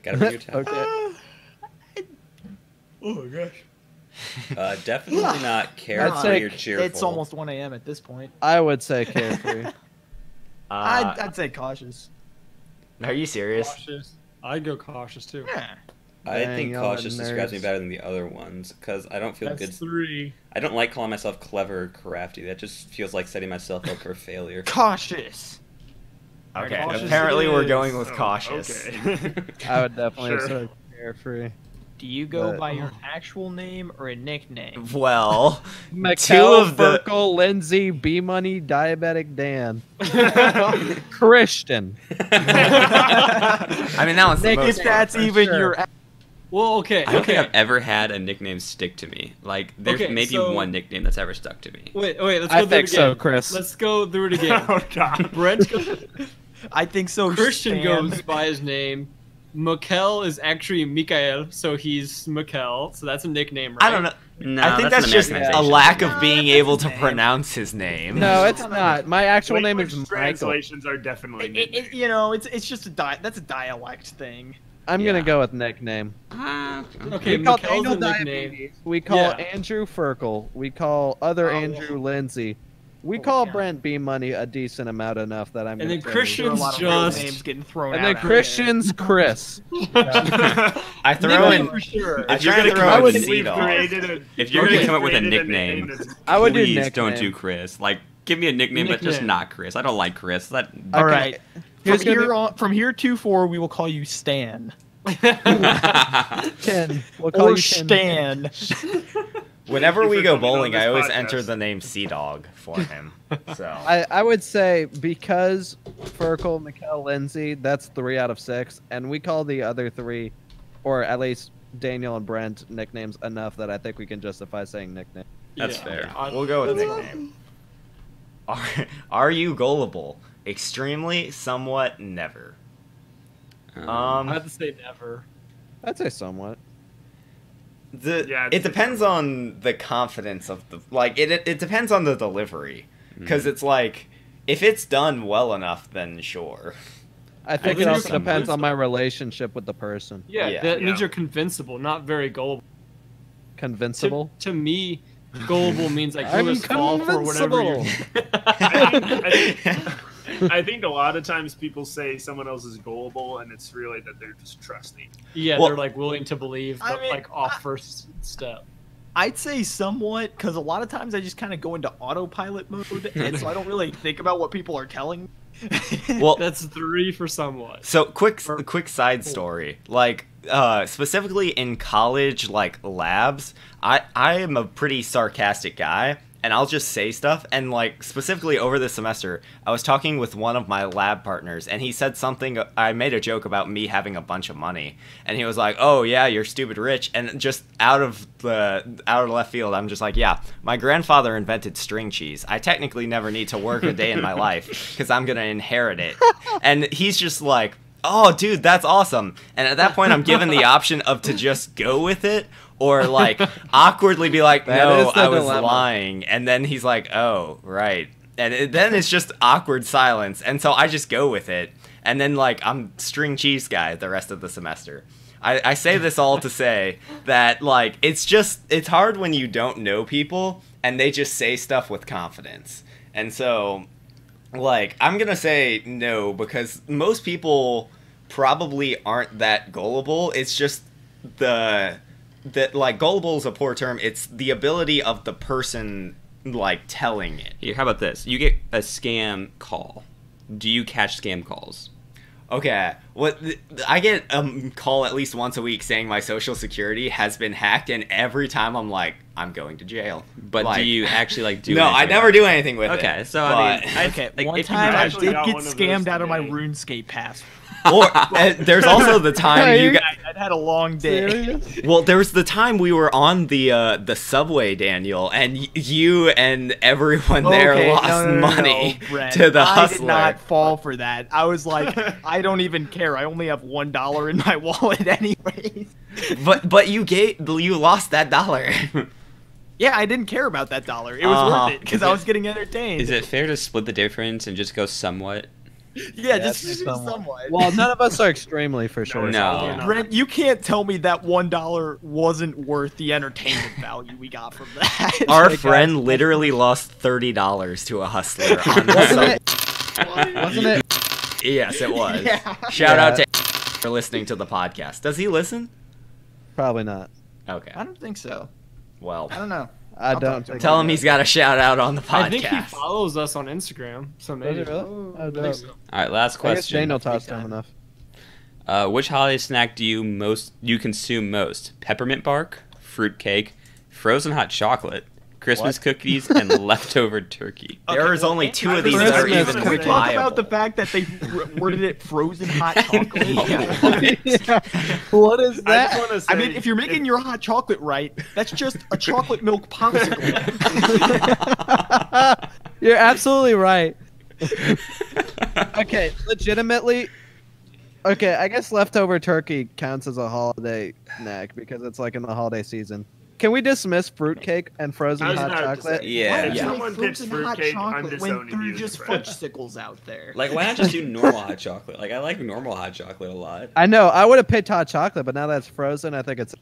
Gotta bring your time. Okay. Oh my gosh. Definitely not carefree say or cheerful. It's almost 1 a.m. at this point. I would say carefree. I'd say cautious. Are you serious? Cautious. I'd go cautious too. Yeah. I Dang, think y'all are cautious describes me nerds. better than the other ones because I don't feel That's good. 3. I don't like calling myself clever or crafty. That just feels like setting myself up for failure. Cautious. Okay, Cautious apparently it we're is. going with Oh, cautious. Okay. I would definitely Sure. say carefree. Do you go But- by your actual name or a nickname? Well, Mikel, of the- Ferkel, Lindsay, B Money, Diabetic Dan, Christian. I mean that one's the Nick, most if that's for even sure. your. Well, okay. I don't think Okay. I've ever had a nickname stick to me. Like, there's Okay, maybe so- one nickname that's ever stuck to me. Wait. Let's go I through think it so, again. Chris. Let's go through it again. Oh god. Brent goes, I think so. Christian Stan. goes by his name. Mikel is actually Mikael, so he's Mikel. So that's a nickname, right? I don't know. No, I think that's an just a Americanization. lack of No, being that's able his to name. pronounce his name. No, it's not. My actual name is Language Michael. translations are definitely nicknames. You know, it's just that's a dialect thing. I'm Yeah. gonna go with nickname. Okay, We call Mikel's Daniel a nickname. Diabetes. We call Yeah. Andrew Ferkel. We call other Oh. Andrew Lindsay. We Holy call cow. Brent B Money a decent amount enough that I'm. And gonna then say Christian- There are a lot of real just- names getting thrown And out. then out Christian's Chris. I throw Nickname in. for sure. I If you're try and gonna throw come in up with- Sea Dog. If you're Okay. gonna come up with a nickname, I would do please don't nickname. do Chris. Like, give me a nickname, but just Nickname. not Chris. I don't like Chris. That. All Okay. right. Here's From gonna here on, from here to 4, we will call you Stan Ken. We'll call or you Ken. Stan. Whenever we for go coming on bowling, this I always podcast. enter the name Sea Dog for him. So I would say because Ferkel, Mikel, Lindsay, that's 3 out of 6, and we call the other 3, or at least Daniel and Brent, nicknames enough that I think we can justify saying nickname. That's Yeah. fair. we'll go with nickname. Are you gullible? Extremely, somewhat, never. I have to say never. I'd say somewhat. Yeah, It depends on the confidence of the like. It depends on the delivery, because it's like if it's done well enough, then sure. I think think it you're also depends on convincible. my relationship with the person. Yeah, Yeah. that means Yeah. you're convincible, not very gullible. Convincible. To me, gullible means like I'm you'll just fall for whatever you're. convincible. I think I think a lot of times people say someone else is gullible, and it's really that they're just trusting. Yeah, Well- they're like willing to believe, I but mean, like off first step. I'd say somewhat, because a lot of times I just kind of go into autopilot mode, and so I don't really think about what people are telling me. Well, That's 3 for somewhat. so quick side story. Like specifically in college like labs, I am a pretty sarcastic guy. And I'll just say stuff. And, like, specifically over this semester, I was talking with one of my lab partners, and he said something. I made a joke about me having a bunch of money. And he was like, oh, yeah, you're stupid rich. And just out of left field, I'm just like, yeah, my grandfather invented string cheese. I technically never need to work a day in my life because I'm going to inherit it. And he's just like, oh, dude, that's awesome. And at that point, I'm given the option of to just go with it or, like, awkwardly be like, That no, is the I was dilemma. lying. And then he's like, oh, right. And then it's just awkward silence. And so I just go with it. And then, like, I'm string cheese guy the rest of the semester. I say this all to say that, like, it's hard when you don't know people and they just say stuff with confidence. And so, like, I'm going to say no because most people probably aren't that gullible. It's just that like gullible is a poor term. It's the ability of the person like telling it. Here, how about this? You get a scam call. Do you catch scam calls? Okay, I get a call at least once a week saying my social security has been hacked, and every time I'm like, I'm going to jail. But like, do you actually like do? No, I anything never with do anything with it? it. Okay, so I mean, Okay, like, one if you time I actually did got get one of those scammed out of my today. RuneScape password. Or there's also the time you got. I'd had a long day. Well, there was the time we were on the subway, Daniel, and you and everyone there Okay, lost no, money Brent. to the I hustler. did not fall for that. I was like, I don't even care. I only have $1 in my wallet anyways. But you lost that dollar. Yeah, I didn't care about that dollar. It was Uh-huh. worth it because I was getting entertained. Is it fair to split the difference and just go somewhat? Yeah, Yes, just somewhat. Well, none of us are extremely for sure. it's No. absolutely not. Brent, you can't tell me that $1 wasn't worth the entertainment value we got from that. Our Hey, friend guys. literally lost $30 to a hustler on the Wasn't sub- it? Wasn't it? Yes, it was. Yeah. Shout out Yeah. to for listening to the podcast. Does he listen? Probably not. Okay. I don't think so. Well, I don't know. I I'll don't talk to think. tell him he's got a shout out on the I think he podcast. follows us on Instagram, so Does maybe. it really? Oh, I think dope. so. All right, last I guess question. Daniel talks to him enough. Which holiday snack do you consume most? Peppermint bark, fruit cake, frozen hot chocolate, Christmas cookies, and leftover turkey. There is well, only two I of these think that are Christmas even Can we cookies. talk viable. about the fact that they worded it frozen hot chocolate? Yeah. What is I just that? want to say, I mean, if you're making your hot chocolate right, that's just a chocolate milk popsicle. You're absolutely right. Okay, legitimately. Okay, I guess leftover turkey counts as a holiday snack because it's like in the holiday season. Can we dismiss fruitcake and frozen I was hot about to chocolate? say, Yeah. If Why someone would you picks make frozen hot fruitcake, I'm chocolate when disowning they're you. just fudgesicles out there? Like, why not just do normal hot chocolate? Like, I like normal hot chocolate a lot. I know. I would have picked hot chocolate, but now that's frozen. I think it's.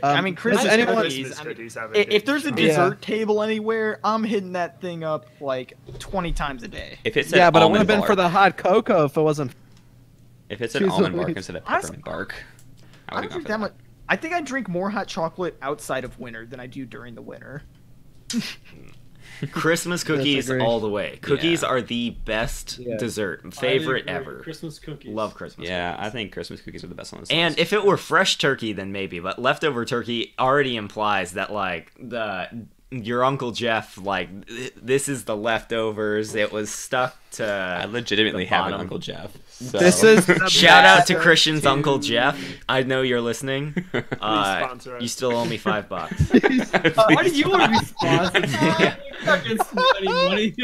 I mean, Christmas does anyone- cookies. Christmas I mean, cookies have a if there's a good Yeah. dessert table anywhere, I'm hitting that thing up like 20 times a day. If it said Yeah, but it would almond have been for bark, the hot cocoa if it wasn't. if it said Choose almond the bark least. instead of Honestly, peppermint bark, I I would don't have gone drink for that that. much. I think I drink more hot chocolate outside of winter than I do during the winter. Christmas cookies Disagree. all the way. Cookies Yeah. are the best Yeah. dessert. Favorite I agree. ever. Christmas cookies. Love Christmas Yeah, cookies. I think Christmas cookies are the best on this And list. if it were fresh turkey, then maybe. But leftover turkey already implies that like your Uncle Jeff, like this is the leftovers. It was stuck to. I legitimately the have an bottom. Uncle Jeff. So. This is Shout out to Christian's Uncle Jeff. I know you're listening. sponsor us. You still owe me $5. Why do you want to be sponsored? You're not getting any money.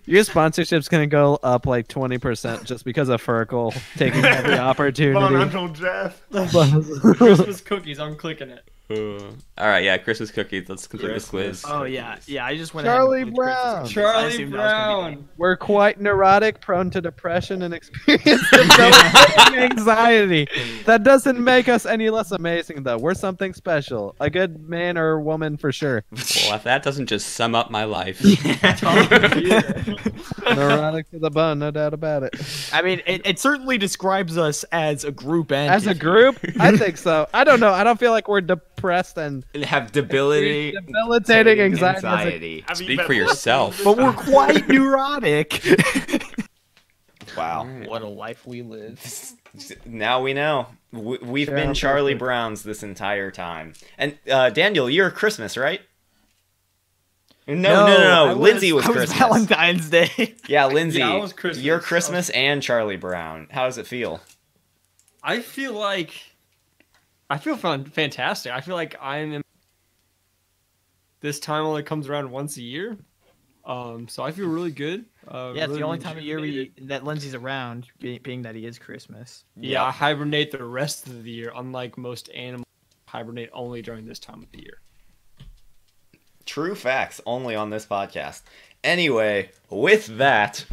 your sponsorship's gonna go up like 20% just because of Furkel taking every Come on, opportunity. Uncle Jeff. Christmas cookies. I'm clicking it. All right, yeah, Christmas cookies. Let's complete this quiz. Oh yeah, I just went Charlie ahead and included Brown. Christmas cookies. I Charlie assumed that was gonna be Brown. We're quite neurotic, prone to depression, and experience debilitating anxiety. That doesn't make us any less amazing, though. We're something special. A good man or woman for sure. Well, if that doesn't just sum up my life. Neurotic to the bone, no doubt about it. I mean, it certainly describes us as a group entity. As a group, I think so. I don't know. I don't feel like we're depressed and Have debilitating anxiety. Speak for yourself. but we're quite neurotic. Wow. What a life we live. Now we know. We've Yeah, been I'm Charlie perfect. Browns this entire time. And Daniel, you're Christmas, right? No. Lindsay was I Christmas. Valentine's Day. Yeah, Lindsay. Yeah, I was Christmas. You're Christmas and Charlie Brown. How does it feel? I feel fantastic. I feel like I'm in this time only comes around once a year. So I feel really good. Yeah, it's really the only time of year rejuvenated. that Lindsay's around, being that he is Christmas. Yeah, I hibernate the rest of the year, unlike most animals hibernate only during this time of the year. True facts only on this podcast. Anyway, with that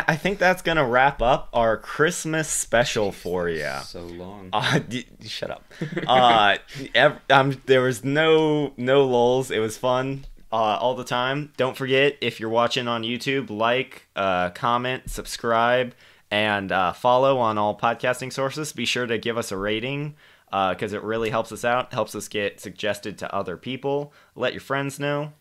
I think that's gonna wrap up our Christmas special for you. So long. Shut up. There was no lulls. It was fun all the time. Don't forget, if you're watching on YouTube, like, comment, subscribe, and follow on all podcasting sources. Be sure to give us a rating because it really helps us out. Helps us get suggested to other people. Let your friends know.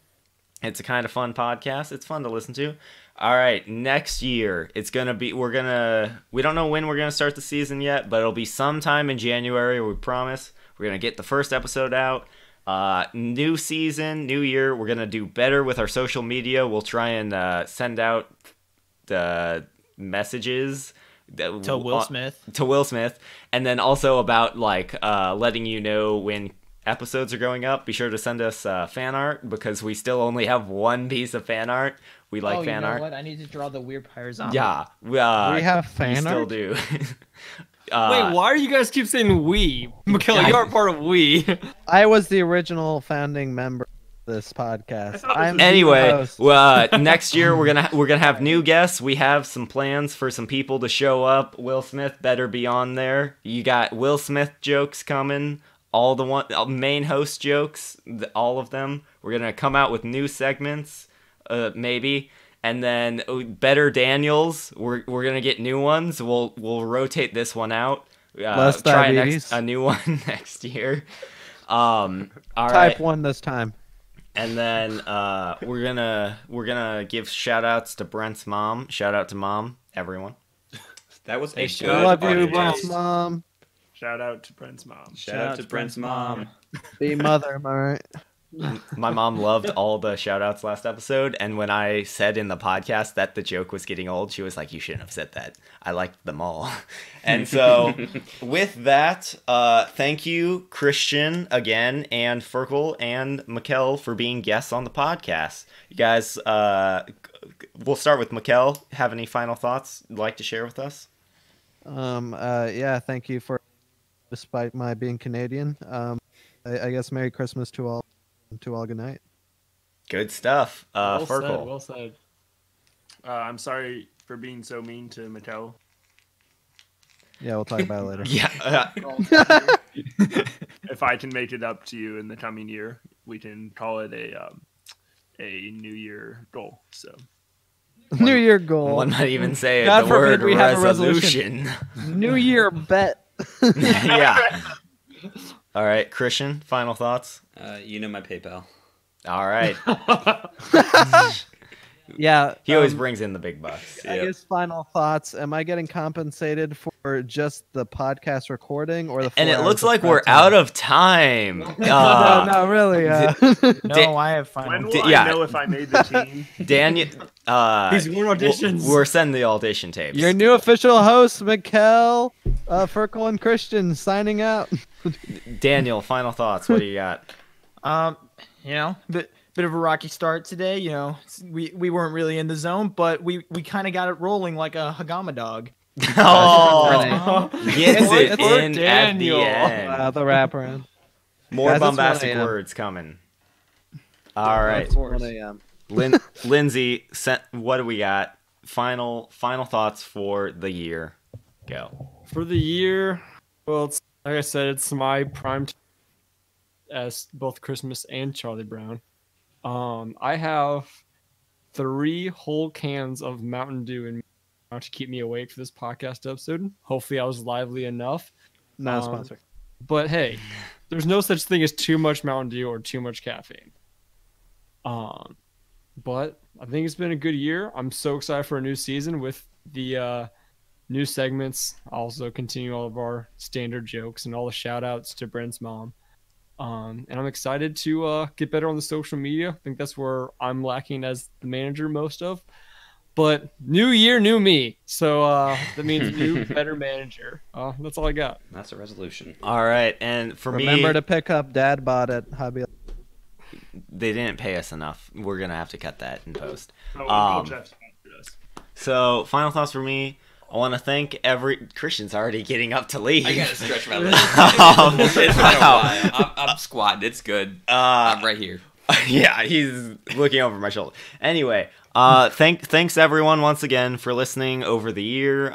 It's a kind of fun podcast. It's fun to listen to. All right, next year it's gonna be. We don't know when we're gonna start the season yet, but it'll be sometime in January. We promise. We're gonna get the first episode out. New season, new year. We're gonna do better with our social media. We'll try and send out the messages To Will Smith. And then also about letting you know when episodes are going up. Be sure to send us fan art because we still only have one piece of fan art. We like fan art. What? I need to draw the weird pyrozombie. Yeah, we have fan we still art? do. Wait, why do you guys keep saying we? Mikhail, you are part of we. I was the original founding member of this podcast. I'm the Anyway, host. next year we're gonna have new guests. We have some plans for some people to show up. Will Smith better be on there. You got Will Smith jokes coming. All the main host jokes, all of them. We're gonna come out with new segments, maybe, and then Less We're gonna get new ones. We'll rotate this one out. Less Try diabetes. a new one next year. All right. Type 1 this time. And then we're gonna give shout outs to Brent's mom. Shout out to mom, everyone. That was a Hey, good Love you, podcast. Brent's mom. Shout out to Brent's mom. Shout out to Brent's mom. Be mother, am I right? My mom loved all the shout outs last episode, and when I said in the podcast that the joke was getting old, she was like, "You shouldn't have said that. I liked them all." And so with that, thank you, Christian, again, and Ferkel and Mikkel for being guests on the podcast. You guys, we'll start with Mikkel. Have any final thoughts you'd like to share with us? Yeah, thank you for, despite my being Canadian. I guess Merry Christmas to all. Good night. Good stuff. Ferkel. Well said. I'm sorry for being so mean to Mattel. Yeah, we'll talk about it later. Yeah. If I can make it up to you in the coming year, we can call it a New Year goal. So New Year goal. One might even say God the word forbid we have a resolution. resolution. New Year bet. Yeah. All right, Christian, final thoughts? You know my PayPal. All right. Yeah. He always brings in the big bucks. I guess final thoughts. Am I getting compensated for just the podcast recording or the? 4 And it hours looks of like prep we're time? out of time. No, really. No, I have when final. will yeah. I know if I made the team? Daniel, These weren't auditions. we're sending the audition tapes. Your new official host, Mikkel, Ferkel, and Christian, signing out. Daniel, final thoughts. What do you got? Bit of a rocky start today. We weren't really in the zone, but we kind of got it rolling like a Hagama dog. Oh, gets it It's in at the Daniel. end. The wraparound. More Guys, it's 1 bombastic a.m. words coming. All right. It's 1 a.m. Lindsay, what do we got? Final thoughts for the year. Go. For the year, well, it's, like I said, it's my prime time as both Christmas and Charlie Brown. I have 3 whole cans of Mountain Dew in to keep me awake for this podcast episode. Hopefully, I was lively enough. Not a sponsor. But hey, there's no such thing as too much Mountain Dew or too much caffeine. But I think it's been a good year. I'm so excited for a new season with the new segments. Also continue all of our standard jokes and all the shout outs to Brent's mom. And I'm excited to get better on the social media. I think that's where I'm lacking as the manager most of. But new year, new me. So that means new, better manager. That's all I got. That's a resolution. All right, and for Remember me, to pick up Dad Bod at Hobby. they didn't pay us enough. We're gonna have to cut that in post. Oh, Jeff sponsored us. So, final thoughts for me. I want to thank Christian's already getting up to leave. I gotta stretch my legs. It's been a while. I'm squatting. It's good. I'm right here. Yeah, he's looking over my shoulder. Anyway, thanks everyone once again for listening over the year.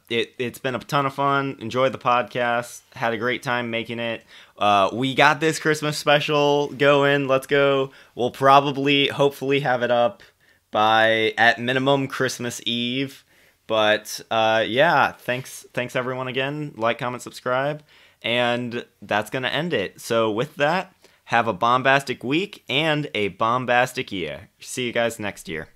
It's been a ton of fun. Enjoyed the podcast. Had a great time making it. We got this Christmas special going. Let's go. We'll hopefully have it up by at minimum Christmas Eve. But yeah, thanks everyone again. Like, comment, subscribe, and that's gonna end it. So with that, have a bombastic week and a bombastic year. See you guys next year.